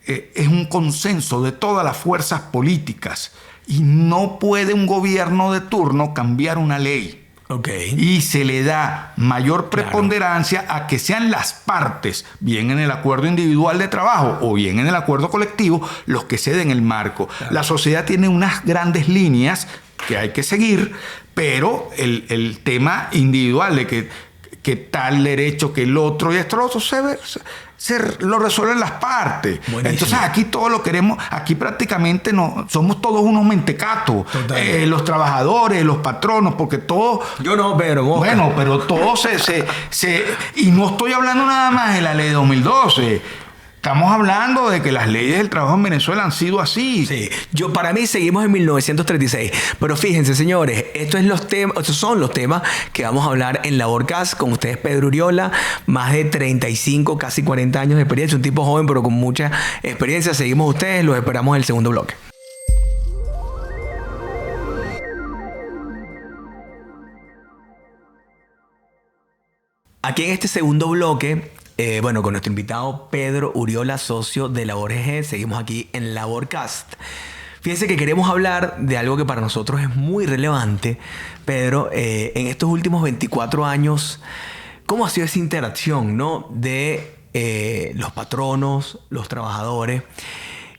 es un consenso de todas las fuerzas políticas. Y no puede un gobierno de turno cambiar una ley. Okay. Y se le da mayor preponderancia, claro, a que sean las partes, bien en el acuerdo individual de trabajo o bien en el acuerdo colectivo, los que ceden el marco. Claro. La sociedad tiene unas grandes líneas que hay que seguir, pero el tema individual de que tal derecho, que el otro y esto, lo otro, se lo resuelven las partes. Buenísimo. Entonces aquí todo lo queremos, aquí prácticamente somos todos unos mentecatos, los trabajadores, los patronos, porque todos... Yo no, pero... Bueno, pero todos y no estoy hablando nada más de la ley de 2012. Estamos hablando de que las leyes del trabajo en Venezuela han sido así. Sí. Para mí seguimos en 1936. Pero fíjense, señores, estos son los temas que vamos a hablar en Laborcast con ustedes, Pedro Uriola, más de 35, casi 40 años de experiencia, un tipo joven pero con mucha experiencia. Seguimos ustedes, los esperamos en el segundo bloque. Aquí en este segundo bloque, con nuestro invitado Pedro Uriola, socio de Labor GG, seguimos aquí en Laborcast. Fíjense que queremos hablar de algo que para nosotros es muy relevante, Pedro, en estos últimos 24 años, ¿cómo ha sido esa interacción, ¿no?, de los patronos, los trabajadores,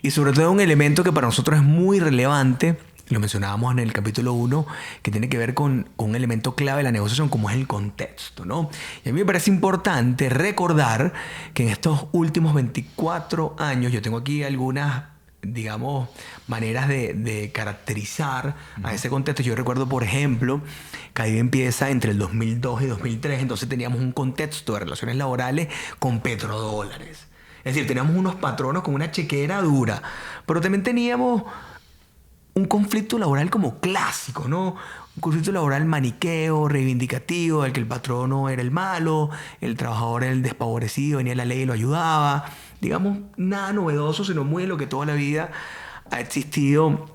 y sobre todo un elemento que para nosotros es muy relevante? Lo mencionábamos en el capítulo 1, que tiene que ver con un elemento clave de la negociación, como es el contexto, ¿no? Y a mí me parece importante recordar que en estos últimos 24 años, yo tengo aquí algunas, digamos, maneras de caracterizar a ese contexto. Yo recuerdo, por ejemplo, que ahí empieza entre el 2002 y 2003, entonces teníamos un contexto de relaciones laborales con petrodólares. Es decir, teníamos unos patronos con una chequera dura, pero también teníamos un conflicto laboral como clásico, ¿no? Un conflicto laboral maniqueo, reivindicativo, el que el patrono era el malo, el trabajador era el desfavorecido, venía la ley y lo ayudaba. Digamos, nada novedoso, sino muy de lo que toda la vida ha existido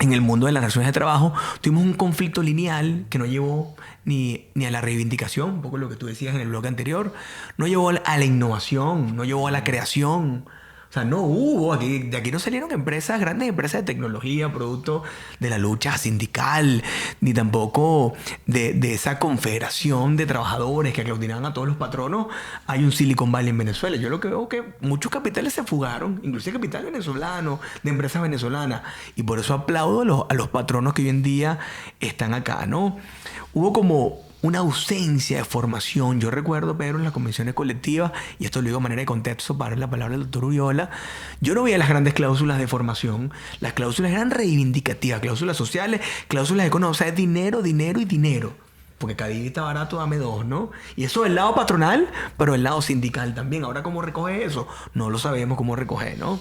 en el mundo de las relaciones de trabajo, tuvimos un conflicto lineal que no llevó ni a la reivindicación, un poco lo que tú decías en el bloque anterior, no llevó a la innovación, no llevó a la creación. O sea, no hubo, de aquí no salieron empresas, grandes empresas de tecnología, producto de la lucha sindical, ni tampoco de esa confederación de trabajadores que aglutinaban a todos los patronos. Hay un Silicon Valley en Venezuela. Yo lo que veo es que muchos capitales se fugaron, inclusive capital venezolano, de empresas venezolanas. Y por eso aplaudo a los patronos que hoy en día están acá, ¿no? Hubo como una ausencia de formación. Yo recuerdo, Pedro, en las convenciones colectivas, y esto lo digo de manera de contexto para la palabra del doctor Uriola, yo no veía las grandes cláusulas de formación. Las cláusulas eran reivindicativas, cláusulas sociales, cláusulas económicas, o sea, dinero, dinero y dinero. Porque Cadivi está barato, dame dos, ¿no? Y eso del lado patronal, pero del lado sindical también. Ahora, ¿cómo recoge eso? No lo sabemos cómo recoge, ¿no?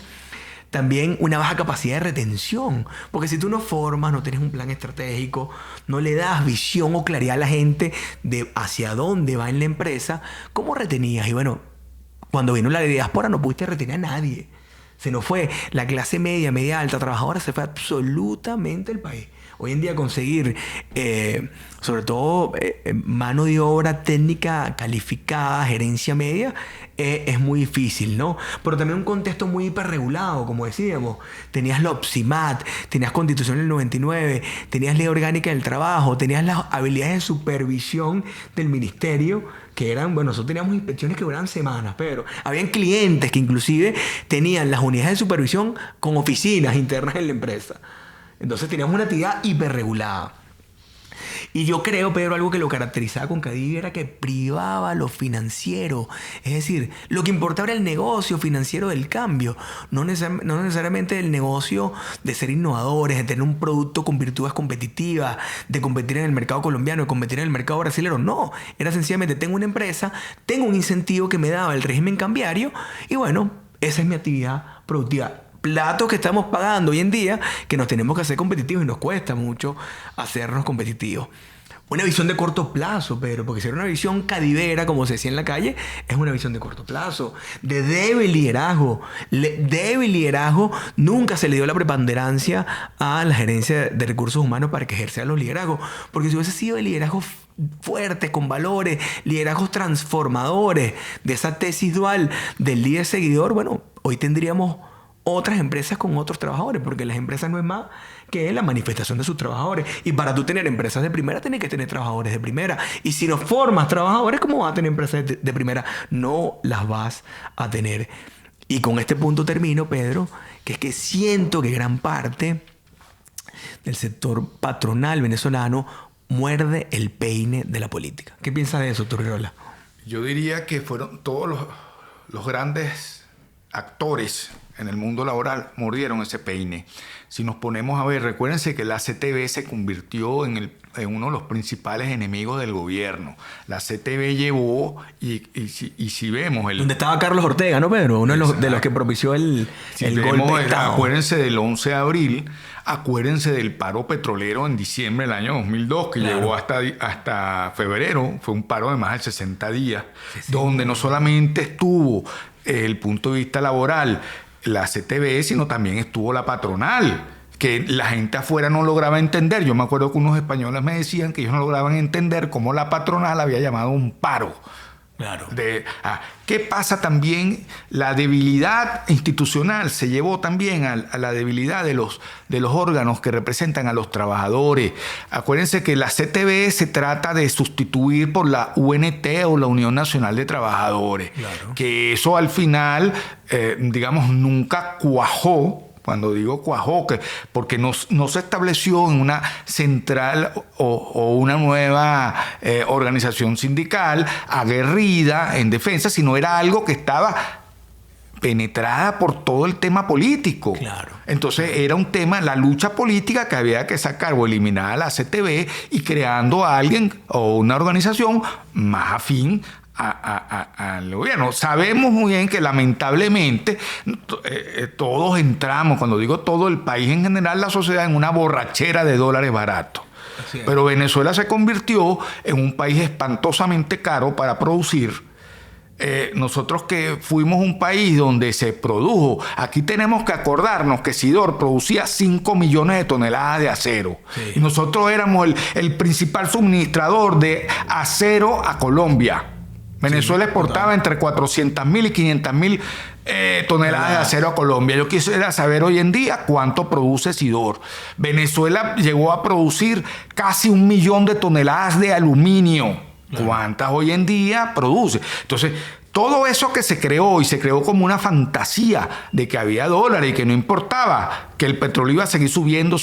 También una baja capacidad de retención, porque si tú no formas, no tienes un plan estratégico, no le das visión o claridad a la gente de hacia dónde va en la empresa, ¿cómo retenías? Y bueno, cuando vino la diáspora no pudiste retener a nadie. Se nos fue la clase media, media alta, trabajadora, se fue absolutamente el país. Hoy en día conseguir, sobre todo, mano de obra técnica calificada, gerencia media, es muy difícil, ¿no? Pero también un contexto muy hiperregulado, como decíamos. Tenías la OPSIMAT, tenías Constitución del 99, tenías Ley Orgánica del Trabajo, tenías las habilidades de supervisión del ministerio, que eran, bueno, nosotros teníamos inspecciones que duraban semanas, pero habían clientes que inclusive tenían las unidades de supervisión con oficinas internas en la empresa. Entonces teníamos una actividad hiperregulada. Y yo creo, Pedro, algo que lo caracterizaba con Cadivi era que privaba lo financiero. Es decir, lo que importaba era el negocio financiero del cambio. No necesariamente el negocio de ser innovadores, de tener un producto con virtudes competitivas, de competir en el mercado colombiano, de competir en el mercado brasileño. No, era sencillamente tengo una empresa, tengo un incentivo que me daba el régimen cambiario y bueno, esa es mi actividad productiva. Platos que estamos pagando hoy en día que nos tenemos que hacer competitivos y nos cuesta mucho hacernos competitivos. Una visión de corto plazo, Pedro, porque si era una visión cadivera, como se decía en la calle, es una visión de corto plazo, de débil liderazgo. Débil liderazgo, nunca se le dio la preponderancia a la gerencia de recursos humanos para que ejerciera los liderazgos, porque si hubiese sido de liderazgo fuertes, con valores, liderazgos transformadores, de esa tesis dual del líder seguidor, bueno, hoy tendríamos otras empresas con otros trabajadores, porque las empresas no es más que la manifestación de sus trabajadores. Y para tú tener empresas de primera, tienes que tener trabajadores de primera. Y si no formas trabajadores, ¿cómo vas a tener empresas de primera? No las vas a tener. Y con este punto termino, Pedro, que es que siento que gran parte del sector patronal venezolano muerde el peine de la política. ¿Qué piensas de eso, Turriola? Yo diría que fueron todos los grandes actores en el mundo laboral mordieron ese peine. Si nos ponemos a ver, recuérdense que la CTV se convirtió en uno de los principales enemigos del gobierno. La CTV llevó, y si vemos... Donde estaba Carlos Ortega, ¿no, Pedro? Uno de los que propició el golpe de Estado. Acuérdense del 11 de abril, acuérdense del paro petrolero en diciembre del año 2002, que llegó hasta febrero. Fue un paro de más de 60 días, donde no solamente estuvo el punto de vista laboral la CTV, sino también estuvo la patronal, que la gente afuera no lograba entender. Yo me acuerdo que unos españoles me decían que ellos no lograban entender cómo la patronal había llamado un paro. Claro. ¿Qué pasa también? La debilidad institucional se llevó también a la debilidad de los órganos que representan a los trabajadores. Acuérdense que la CTV se trata de sustituir por la UNT o la Unión Nacional de Trabajadores. Claro. Que eso al final, digamos, nunca cuajó. Cuando digo cuajó, porque no se estableció en una central o una nueva organización sindical aguerrida en defensa, sino era algo que estaba penetrada por todo el tema político. Claro. Entonces era un tema, la lucha política que había que sacar o eliminar a la CTV y creando a alguien o una organización más afín al gobierno. Sabemos muy bien que lamentablemente todos entramos, cuando digo todo el país en general, la sociedad, en una borrachera de dólares baratos. Pero Venezuela se convirtió en un país espantosamente caro para producir, nosotros que fuimos un país donde se produjo, aquí tenemos que acordarnos que Sidor producía 5 millones de toneladas de acero. Sí. Y nosotros éramos el principal suministrador de acero a Colombia. Venezuela exportaba entre 400.000 y 500.000 toneladas de acero a Colombia. Yo quisiera saber hoy en día cuánto produce Sidor. Venezuela llegó a producir casi 1 millón de toneladas de aluminio. ¿Cuántas hoy en día produce? Entonces, todo eso que se creó y se creó como una fantasía de que había dólares y que no importaba, que el petróleo iba a seguir subiendo,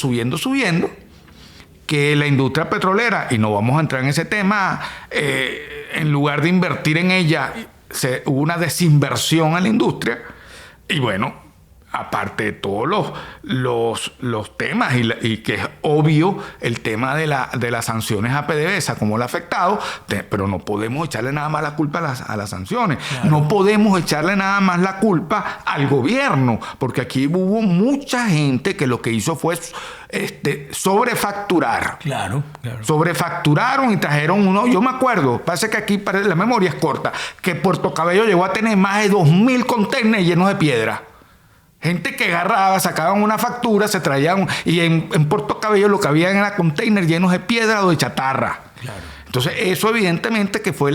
que la industria petrolera, y no vamos a entrar en ese tema, en lugar de invertir en ella, hubo una desinversión en la industria. Y bueno, aparte de todos los temas, y que es obvio el tema de las sanciones a PDVSA, cómo le ha afectado, pero no podemos echarle nada más la culpa a las sanciones. Claro. No podemos echarle nada más la culpa al gobierno, porque aquí hubo mucha gente que lo que hizo fue sobrefacturar. Claro. Sobrefacturaron y trajeron uno. Yo me acuerdo, parece que aquí la memoria es corta, que Puerto Cabello llegó a tener más de 2.000 containers llenos de piedra. Gente que agarraba, sacaban una factura, se traían, y en Puerto Cabello lo que había era containers llenos de piedra o de chatarra. Claro. Entonces, eso evidentemente que fue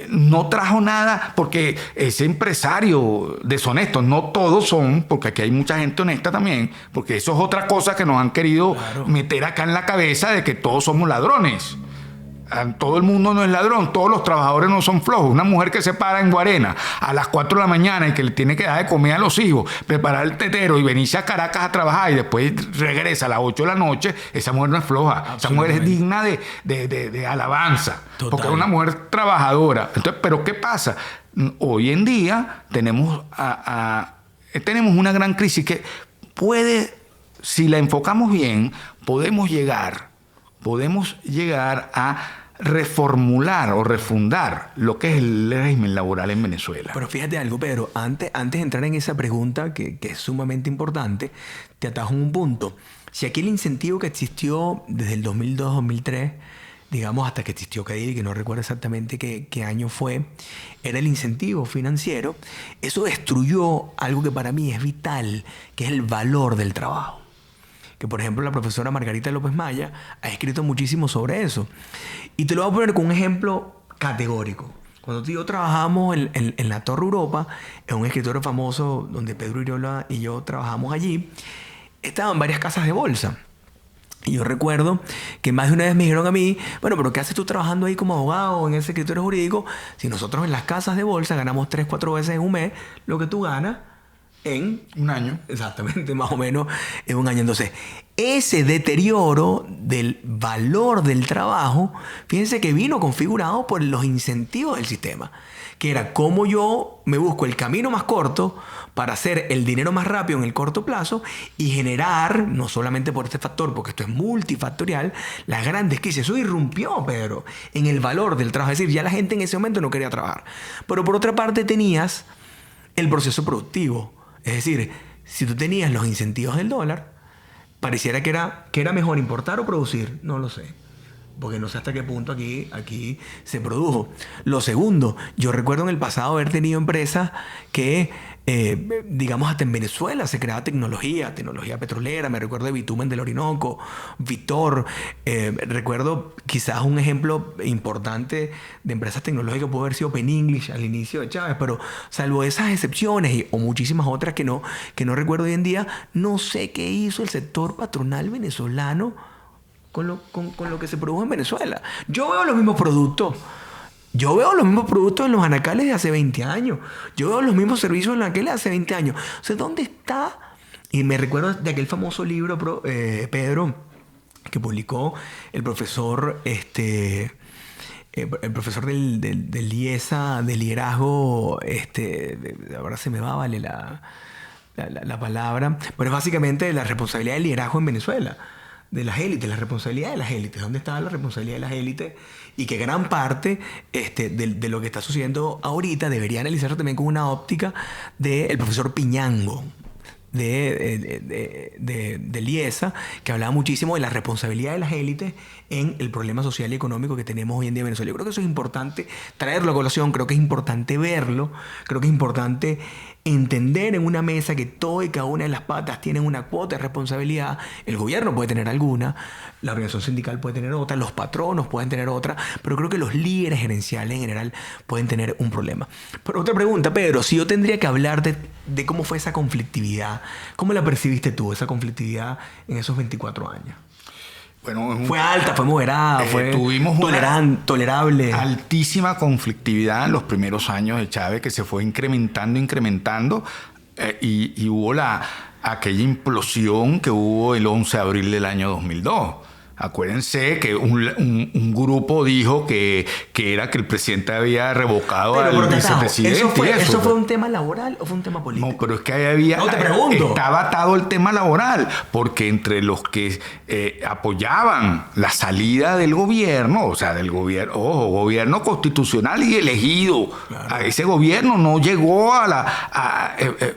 no trajo nada, porque ese empresario deshonesto, no todos son, porque aquí hay mucha gente honesta también, porque eso es otra cosa que nos han querido meter acá en la cabeza, de que todos somos ladrones. Todo el mundo no es ladrón, todos los trabajadores no son flojos. Una mujer que se para en Guarena a las 4 de la mañana y que le tiene que dar de comer a los hijos, preparar el tetero y venirse a Caracas a trabajar y después regresa a las 8 de la noche, esa mujer no es floja. Esa mujer es digna de alabanza. Total. Porque es una mujer trabajadora. Entonces, ¿pero qué pasa? Hoy en día tenemos una gran crisis que puede, si la enfocamos bien, podemos llegar a reformular o refundar lo que es el régimen laboral en Venezuela. Pero fíjate algo, Pedro, antes de entrar en esa pregunta, que es sumamente importante, te atajo un punto. Si aquel incentivo que existió desde el 2002-2003, digamos hasta que existió Cadivi, que no recuerdo exactamente qué año fue, era el incentivo financiero, eso destruyó algo que para mí es vital, que es el valor del trabajo. Que por ejemplo la profesora Margarita López Maya ha escrito muchísimo sobre eso. Y te lo voy a poner con un ejemplo categórico. Cuando tú y yo trabajamos en la Torre Europa, en un escritorio famoso donde Pedro Iriola y yo trabajamos allí, estaban varias casas de bolsa. Y yo recuerdo que más de una vez me dijeron a mí, bueno, pero ¿qué haces tú trabajando ahí como abogado en ese escritorio jurídico si nosotros en las casas de bolsa ganamos 3-4 veces en un mes lo que tú ganas en un año? Exactamente, más o menos en un año. Entonces, ese deterioro del valor del trabajo, fíjense que vino configurado por los incentivos del sistema, que era cómo yo me busco el camino más corto para hacer el dinero más rápido en el corto plazo y generar, no solamente por este factor, porque esto es multifactorial, las grandes crisis. Eso irrumpió, Pedro, en el valor del trabajo. Es decir, ya la gente en ese momento no quería trabajar. Pero por otra parte tenías el proceso productivo. Es decir, si tú tenías los incentivos del dólar, pareciera que era mejor importar o producir. No lo sé. Porque no sé hasta qué punto aquí se produjo. Lo segundo, yo recuerdo en el pasado haber tenido empresas que, digamos, hasta en Venezuela se creaba tecnología petrolera. Me recuerdo de Bitumen del Orinoco, Vitor. Recuerdo quizás un ejemplo importante de empresas tecnológicas pudo haber sido Pen English al inicio de Chávez, pero salvo esas excepciones o muchísimas otras que no recuerdo hoy en día, no sé qué hizo el sector patronal venezolano con lo que se produjo en Venezuela. Yo veo los mismos productos. Yo veo los mismos productos en los anacales de hace 20 años. Yo veo los mismos servicios en los anacales de hace 20 años. O sea, ¿dónde está? Y me recuerdo de aquel famoso libro, Pedro, que publicó el profesor, el profesor del IESA, del liderazgo, ahora se me va, vale la palabra, pero es básicamente la responsabilidad del liderazgo en Venezuela. De las élites, la responsabilidad de las élites. ¿Dónde está la responsabilidad de las élites? Y que gran parte de lo que está sucediendo ahorita debería analizarse también con una óptica del profesor Piñango. de Liesa, que hablaba muchísimo de la responsabilidad de las élites en el problema social y económico que tenemos hoy en día en Venezuela. Yo creo que eso es importante traerlo a colación, creo que es importante verlo, creo que es importante entender en una mesa que todo y cada una de las patas tienen una cuota de responsabilidad. El gobierno puede tener alguna, la organización sindical puede tener otra, los patronos pueden tener otra, pero creo que los líderes gerenciales en general pueden tener un problema. Pero otra pregunta, Pedro, si yo tendría que hablar de cómo fue esa conflictividad, ¿cómo la percibiste tú, esa conflictividad en esos 24 años? Bueno, ¿Fue alta, fue moderada, fue tolerable? Altísima conflictividad en los primeros años de Chávez, que se fue incrementando, y hubo aquella implosión que hubo el 11 de abril del año 2002. Acuérdense que un grupo dijo que era que el presidente había revocado al vicepresidente. ¿Eso fue un tema laboral o fue un tema político? No, pero es que ahí no, te pregunto. Estaba atado el tema laboral, porque entre los que apoyaban la salida del gobierno, o sea, del gobierno constitucional y elegido, claro. A ese gobierno no llegó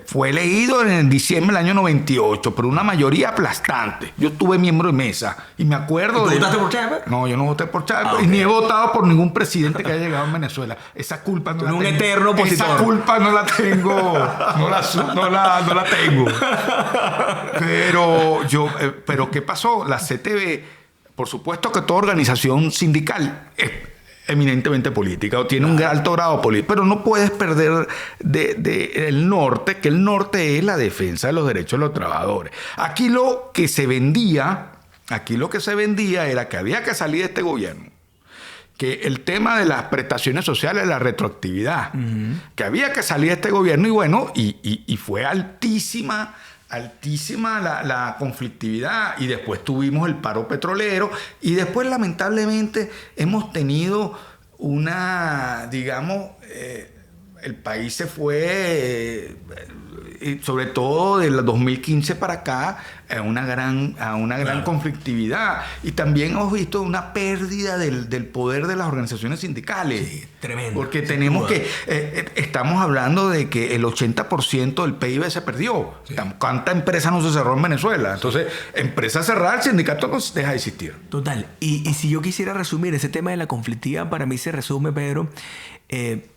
fue elegido en diciembre del año 98, por una mayoría aplastante. Yo estuve miembro de mesa y me acuerdo. ¿Tú votaste por Chávez? No, yo no voté por Chávez, ni he votado por ningún presidente que haya llegado en Venezuela. Esa culpa no la tengo. Un eterno opositor. Esa culpa no la tengo. No la tengo. Pero ¿qué pasó? La CTV, por supuesto que toda organización sindical es eminentemente política o tiene un alto grado político, pero no puedes perder el norte, que el norte es la defensa de los derechos de los trabajadores. Aquí lo que se vendía era que había que salir de este gobierno, que el tema de las prestaciones sociales, la retroactividad, que había que salir de este gobierno, y bueno, y fue altísima la conflictividad, y después tuvimos el paro petrolero, y después lamentablemente hemos tenido el país se fue, sobre todo del 2015 para acá, a una gran claro. conflictividad. Y también hemos visto una pérdida del poder de las organizaciones sindicales. Sí, tremendo. Porque estamos hablando de que el 80% del PIB se perdió. Sí. ¿Cuánta empresa no se cerró en Venezuela? Entonces, empresa cerrada, el sindicato no deja de existir. Total. Y si yo quisiera resumir ese tema de la conflictividad, para mí se resume, Pedro,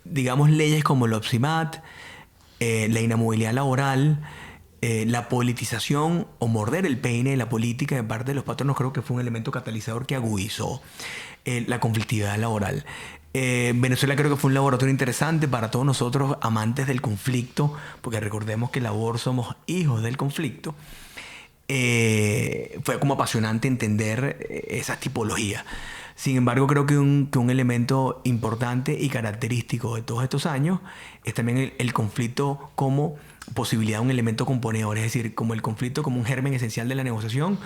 digamos, leyes como el OPSIMAT, la inamovilidad laboral, la politización o morder el peine de la política de parte de los patronos, creo que fue un elemento catalizador que agudizó la conflictividad laboral. Venezuela creo que fue un laboratorio interesante para todos nosotros amantes del conflicto, porque recordemos que labor somos hijos del conflicto. Fue como apasionante entender esas tipologías. Sin embargo, creo que un elemento importante y característico de todos estos años es también el conflicto como posibilidad, un elemento componedor, es decir, como el conflicto como un germen esencial de la negociación.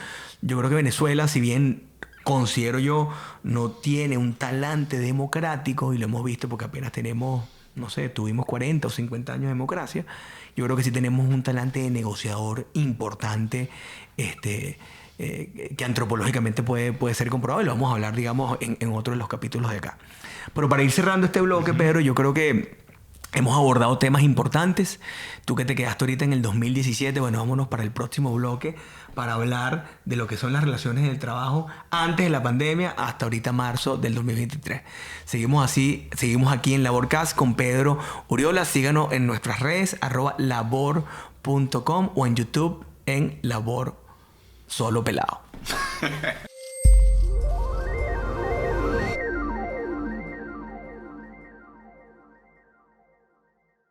Yo creo que Venezuela, si bien considero yo, no tiene un talante democrático, y lo hemos visto porque apenas tenemos, no sé, tuvimos 40 o 50 años de democracia, yo creo que sí tenemos un talante de negociador importante, que antropológicamente puede ser comprobado, y lo vamos a hablar, digamos, en otro de los capítulos de acá. Pero para ir cerrando este bloque, Pedro, yo creo que hemos abordado temas importantes. Tú que te quedaste ahorita en el 2017, bueno, vámonos para el próximo bloque para hablar de lo que son las relaciones del trabajo antes de la pandemia hasta ahorita marzo del 2023. Seguimos aquí en Laborcast con Pedro Uriola. Síganos en nuestras redes, @labor.com, o en YouTube en Labor Solo Pelado.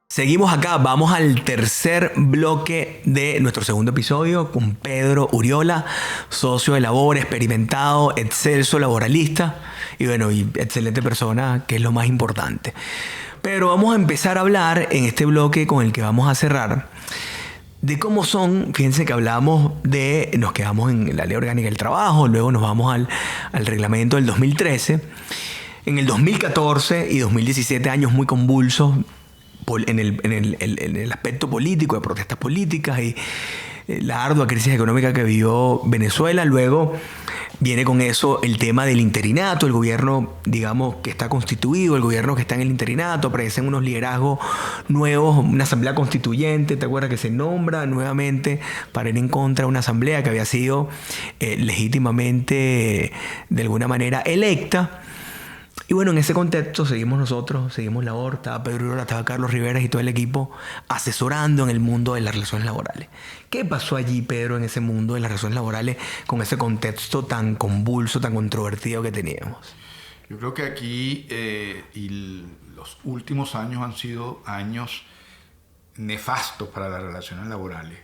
Seguimos acá, vamos al tercer bloque de nuestro segundo episodio con Pedro Uriola, socio de Labor, experimentado, excelso laboralista y excelente persona, que es lo más importante. Pero vamos a empezar a hablar en este bloque con el que vamos a cerrar de cómo son. Fíjense que nos quedamos en la Ley Orgánica del Trabajo, luego nos vamos al reglamento del 2013. En el 2014 y 2017, años muy convulsos en el aspecto político, de protestas políticas y la ardua crisis económica que vivió Venezuela. Luego viene con eso el tema del interinato, el gobierno, digamos, que está constituido, el gobierno que está en el interinato, aparecen unos liderazgos nuevos, una asamblea constituyente, ¿te acuerdas? Que se nombra nuevamente para ir en contra de una asamblea que había sido legítimamente, de alguna manera, electa. Y bueno, en ese contexto seguimos nosotros, seguimos Labor, estaba Pedro Urora, estaba Carlos Riveras y todo el equipo asesorando en el mundo de las relaciones laborales. ¿Qué pasó allí, Pedro, en ese mundo de las relaciones laborales con ese contexto tan convulso, tan controvertido que teníamos? Yo creo que aquí los últimos años han sido años nefastos para las relaciones laborales.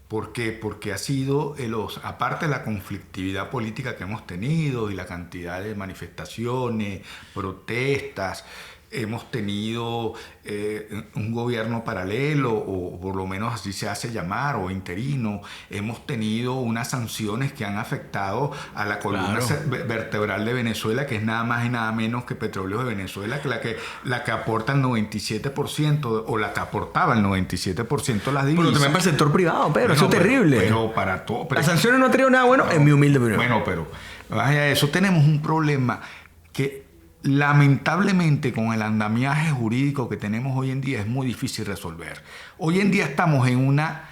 ¿Por qué? Porque ha sido, aparte de la conflictividad política que hemos tenido y la cantidad de manifestaciones, protestas, hemos tenido un gobierno paralelo, o por lo menos así se hace llamar, o interino. Hemos tenido unas sanciones que han afectado a la columna vertebral de Venezuela, que es nada más y nada menos que Petróleos de Venezuela, que la que aporta el 97%, o la que aportaba el 97% de las divisas. Pero también para el sector privado, Pedro, eso es terrible. Pero para todo. Las sanciones no han traído nada bueno, en mi humilde opinión. Bueno, pero vaya a eso, tenemos un problema que lamentablemente con el andamiaje jurídico que tenemos hoy en día es muy difícil resolver. Hoy en día estamos en una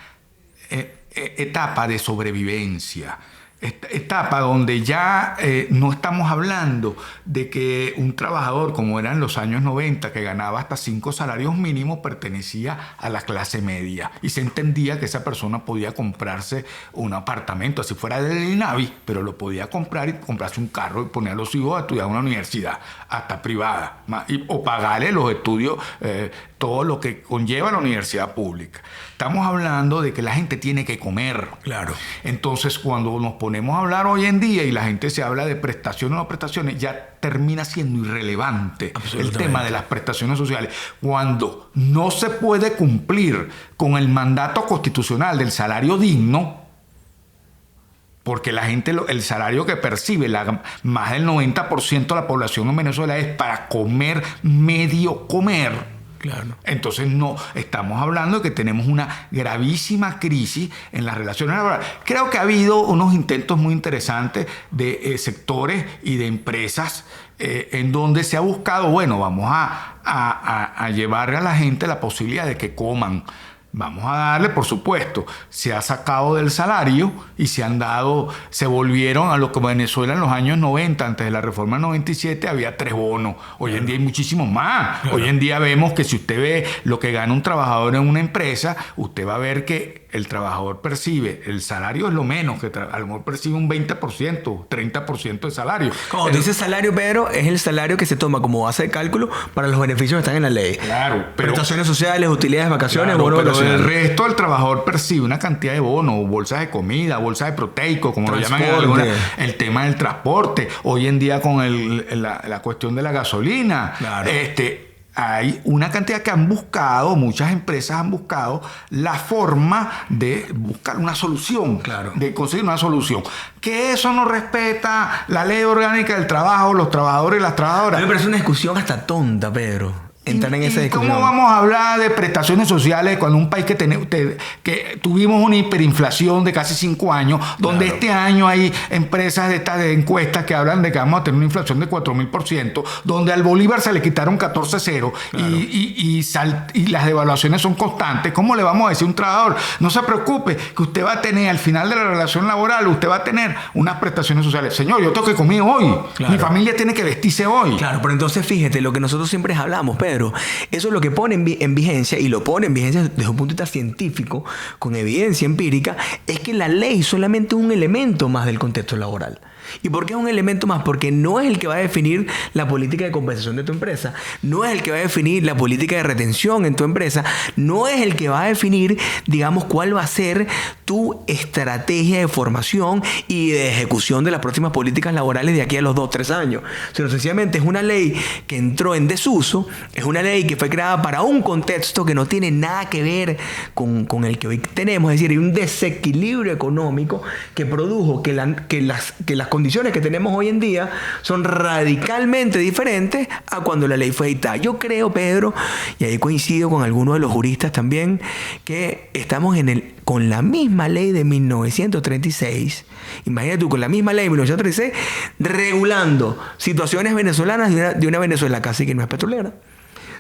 etapa de sobrevivencia, etapa donde ya no estamos hablando de que un trabajador, como era en los años 90, que ganaba hasta 5 salarios mínimos, pertenecía a la clase media y se entendía que esa persona podía comprarse un apartamento, así fuera del INAVI, pero lo podía comprar y comprarse un carro y poner a los hijos a estudiar en una universidad, hasta privada, o pagarle los estudios, todo lo que conlleva la universidad pública. Estamos hablando de que la gente tiene que comer. Claro. Entonces, cuando nos ponemos a hablar hoy en día y la gente se habla de prestaciones o no prestaciones, ya termina siendo irrelevante el tema de las prestaciones sociales. Cuando no se puede cumplir con el mandato constitucional del salario digno, porque la gente, el salario que percibe, más del 90% de la población en Venezuela es para comer, medio comer. Claro. Entonces no, estamos hablando de que tenemos una gravísima crisis en las relaciones laborales. Creo que ha habido unos intentos muy interesantes de sectores y de empresas en donde se ha buscado, bueno, vamos a llevarle a la gente la posibilidad de que coman. Vamos a darle, por supuesto, se ha sacado del salario y se volvieron a lo que Venezuela en los años 90, antes de la reforma del 97, había 3 bonos. Hoy en día hay muchísimos más. Claro. Hoy en día vemos que si usted ve lo que gana un trabajador en una empresa, usted va a ver que el trabajador percibe, el salario es lo menos, que a lo mejor percibe un 20%, 30% de salario. Cuando dice salario, Pedro, es el salario que se toma como base de cálculo para los beneficios que están en la ley. Claro. Prestaciones sociales, utilidades de vacaciones, claro, bonos pero vacacionales. El resto del trabajador percibe una cantidad de bonos, bolsas de comida, bolsas de proteico, como lo llaman en alguna, el tema del transporte. Hoy en día con la cuestión de la gasolina, claro. Hay una cantidad que han buscado, muchas empresas han buscado la forma de buscar una solución, claro. de conseguir una solución. Que eso no respeta la ley orgánica del trabajo, los trabajadores y las trabajadoras. A mí me parece una discusión hasta tonta, Pedro. Entrar en esa discusión. ¿Cómo vamos a hablar de prestaciones sociales cuando un país que tuvimos una hiperinflación de casi 5 años, donde claro. Este año hay empresas de encuestas que hablan de que vamos a tener una inflación de 4.000%, donde al Bolívar se le quitaron 14.0 claro. y las devaluaciones son constantes? ¿Cómo le vamos a decir a un trabajador? No se preocupe, que usted va a tener al final de la relación laboral, usted va a tener unas prestaciones sociales. Señor, yo tengo que comer hoy. Claro. Mi familia tiene que vestirse hoy. Claro, pero entonces fíjate, lo que nosotros siempre hablamos, Pedro, eso es lo que pone en vigencia, y lo pone en vigencia desde un punto de vista científico, con evidencia empírica, es que la ley solamente es un elemento más del contexto laboral. ¿Y por qué es un elemento más? Porque no es el que va a definir la política de compensación de tu empresa, no es el que va a definir la política de retención en tu empresa, no es el que va a definir, digamos, cuál va a ser tu estrategia de formación y de ejecución de las próximas políticas laborales de aquí a los 2-3 años. Sino sencillamente es una ley que entró en desuso, es una ley que fue creada para un contexto que no tiene nada que ver con el que hoy tenemos. Es decir, hay un desequilibrio económico que produjo que las condiciones que tenemos hoy en día son radicalmente diferentes a cuando la ley fue dictada. Yo creo, Pedro, y ahí coincido con algunos de los juristas también, que estamos en el con la misma ley de 1936, imagínate tú, con la misma ley de 1936, regulando situaciones venezolanas de una Venezuela casi que no es petrolera,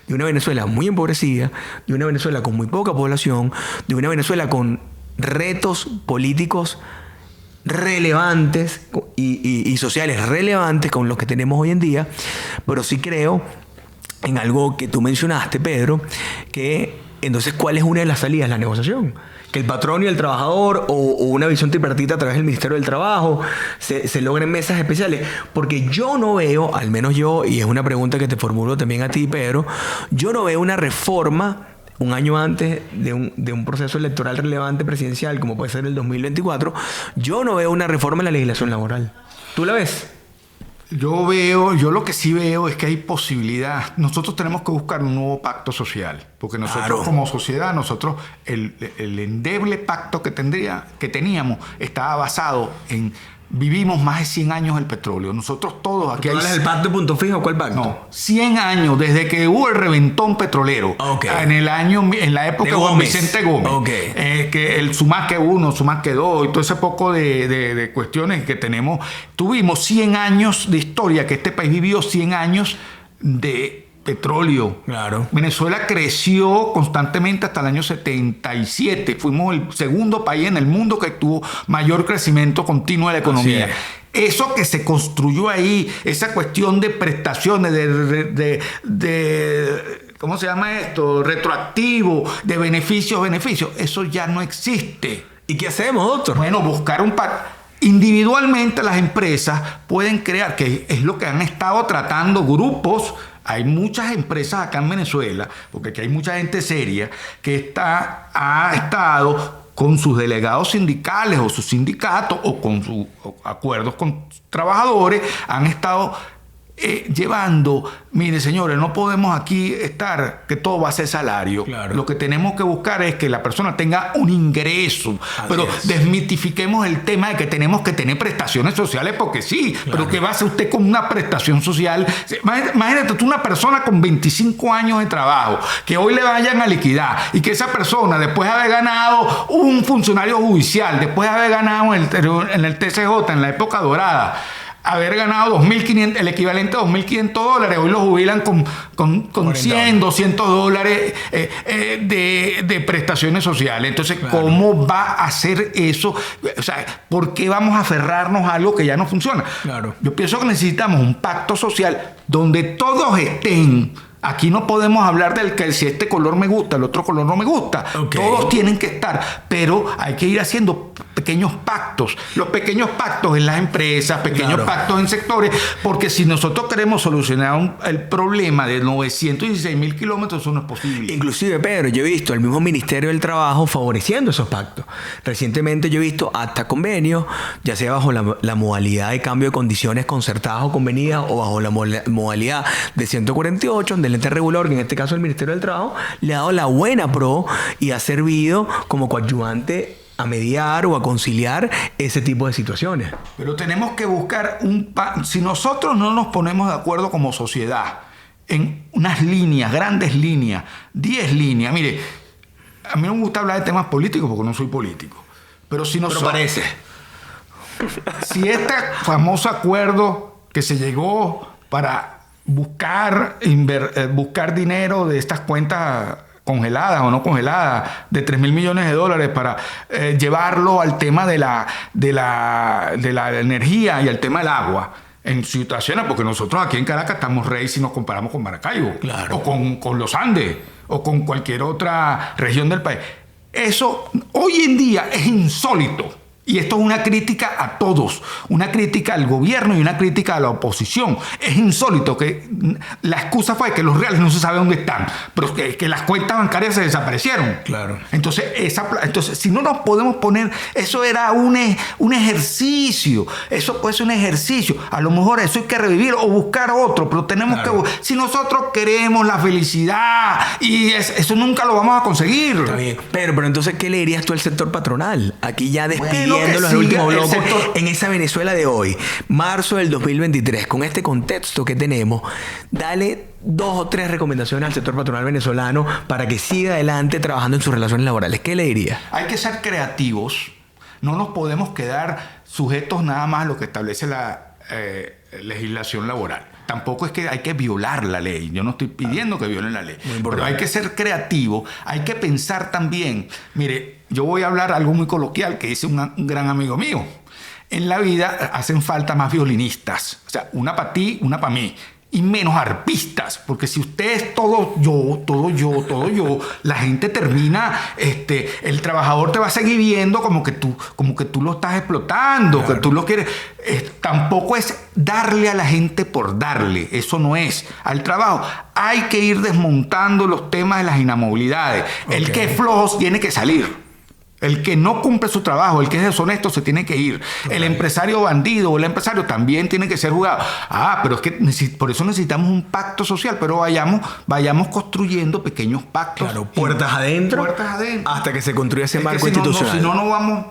de una Venezuela muy empobrecida, de una Venezuela con muy poca población, de una Venezuela con retos políticos relevantes y sociales relevantes con los que tenemos hoy en día. Pero sí creo en algo que tú mencionaste, Pedro, que entonces, ¿cuál es una de las salidas? La negociación. Que el patrón y el trabajador, o una visión tripartita a través del Ministerio del Trabajo, se logren mesas especiales. Porque yo no veo, al menos yo, y es una pregunta que te formulo también a ti, Pedro, yo no veo una reforma un año antes de un proceso electoral relevante presidencial, como puede ser el 2024, yo no veo una reforma en la legislación laboral. ¿Tú la ves? Yo lo que sí veo es que hay posibilidad. Nosotros tenemos que buscar un nuevo pacto social, porque nosotros como sociedad, el endeble pacto que teníamos estaba basado en vivimos más de 100 años el petróleo. Nosotros todos aquí... ¿Cuál es el pacto de Punto Fijo? ¿Cuál pacto? No, 100 años desde que hubo el reventón petrolero. Okay. En la época de Juan Vicente Gómez. Okay. Que el Sumasque 1, Sumasque 2 y todo ese poco de cuestiones que tenemos. Tuvimos 100 años de historia, que este país vivió 100 años de petróleo. Claro. Venezuela creció constantemente hasta el año 77. Fuimos el segundo país en el mundo que tuvo mayor crecimiento continuo de la economía. Eso que se construyó ahí, esa cuestión de prestaciones, ¿cómo se llama esto? Retroactivo, de beneficios, eso ya no existe. ¿Y qué hacemos, doctor? Bueno, buscar un individualmente las empresas pueden crear, que es lo que han estado tratando grupos. Hay muchas empresas acá en Venezuela, porque aquí hay mucha gente seria, que ha estado con sus delegados sindicales o sus sindicatos o con sus acuerdos con trabajadores, han estado llevando, mire señores, no podemos aquí estar que todo va a ser salario. Claro. Lo que tenemos que buscar es que la persona tenga un ingreso. Pero desmitifiquemos el tema de que tenemos que tener prestaciones sociales, porque sí, claro. Pero ¿qué va a hacer usted con una prestación social? Imagínate tú, una persona con 25 años de trabajo, que hoy le vayan a liquidar y que esa persona, después de haber ganado un funcionario judicial, después de haber ganado en el TCJ, en la época dorada, haber ganado $2.500, el equivalente a $2.500, hoy lo jubilan con 100, $200 de prestaciones sociales. Entonces, claro. ¿Cómo va a hacer eso? O sea, ¿por qué vamos a aferrarnos a algo que ya no funciona? Claro. Yo pienso que necesitamos un pacto social donde todos estén. Aquí no podemos hablar del que si este color me gusta, el otro color no me gusta. Okay. Todos tienen que estar, pero hay que ir haciendo pequeños pactos. Los pequeños pactos en las empresas, pequeños pactos en sectores, porque si nosotros queremos solucionar el problema de 916.000 kilómetros, eso no es posible. Inclusive, Pedro, yo he visto el mismo Ministerio del Trabajo favoreciendo esos pactos. Recientemente yo he visto hasta convenios, ya sea bajo la modalidad de cambio de condiciones concertadas o convenidas, o bajo la modalidad de 148, donde el ente regulador, que en este caso el Ministerio del Trabajo, le ha dado la buena pro y ha servido como coadyuvante a mediar o a conciliar ese tipo de situaciones. Pero tenemos que buscar si nosotros no nos ponemos de acuerdo como sociedad en unas líneas, grandes líneas, 10 líneas. Mire, a mí no me gusta hablar de temas políticos porque no soy político. Pero si nosotros... Pero parece. Si este famoso acuerdo que se llegó para buscar dinero de estas cuentas congeladas o no congeladas, de $3.000 millones para llevarlo al tema de la energía y al tema del agua, en situaciones, porque nosotros aquí en Caracas estamos rey si nos comparamos con Maracaibo, claro. O con los Andes, o con cualquier otra región del país. Eso hoy en día es insólito. Y esto es una crítica a todos, una crítica al gobierno y una crítica a la oposición. Es insólito que la excusa fue que los reales no se sabe dónde están, pero que las cuentas bancarias se desaparecieron. Claro. Entonces, si no nos podemos poner, eso era un ejercicio, eso puede ser un ejercicio. A lo mejor eso hay que revivir o buscar otro, pero tenemos que... Si nosotros queremos la felicidad, y eso nunca lo vamos a conseguir. Está bien. Pero entonces, ¿qué le dirías tú al sector patronal? Aquí ya despidieron viendo los siga últimos el bloques sector. en esa Venezuela de hoy, marzo del 2023, con este contexto que tenemos, dale 2 o 3 recomendaciones al sector patronal venezolano para que siga adelante trabajando en sus relaciones laborales. ¿Qué le diría? Hay que ser creativos. No nos podemos quedar sujetos nada más a lo que establece la legislación laboral. Tampoco es que hay que violar la ley. Yo no estoy pidiendo que violen la ley. Pero hay que ser creativo. Hay que pensar también. Mire, yo voy a hablar algo muy coloquial que dice un gran amigo mío. En la vida hacen falta más violinistas. O sea, una para ti, una para mí. Y menos arpistas, porque si usted es todo yo, la gente termina, el trabajador te va a seguir viendo como que tú lo estás explotando, claro, que tú lo quieres. Tampoco es darle a la gente por darle, eso no es. Al trabajo hay que ir desmontando los temas de las inamovilidades. Okay. El que es flojo tiene que salir. El que no cumple su trabajo, el que es deshonesto, se tiene que ir. El empresario bandido o el empresario también tiene que ser juzgado. Pero es que por eso necesitamos un pacto social, pero vayamos construyendo pequeños pactos. Claro, puertas adentro. Hasta que se construya ese marco institucional.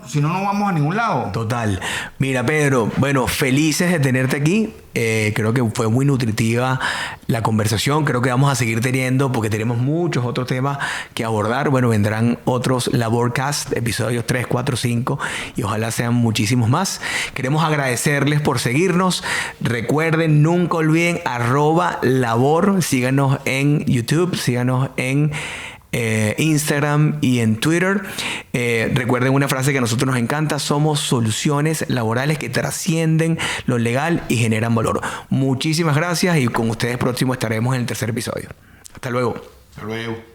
Si no vamos a ningún lado. Total. Mira, Pedro, bueno, felices de tenerte aquí. Creo que fue muy nutritiva la conversación. Creo que vamos a seguir teniendo, porque tenemos muchos otros temas que abordar. Bueno, vendrán otros Laborcast, episodios 3, 4, 5 y ojalá sean muchísimos más. Queremos agradecerles por seguirnos. Recuerden, nunca olviden @labor. Síganos en YouTube, síganos en Instagram y en Twitter. Recuerden una frase que a nosotros nos encanta: somos soluciones laborales que trascienden lo legal y generan valor. Muchísimas gracias y con ustedes próximo estaremos en el tercer episodio. Hasta luego. Hasta luego.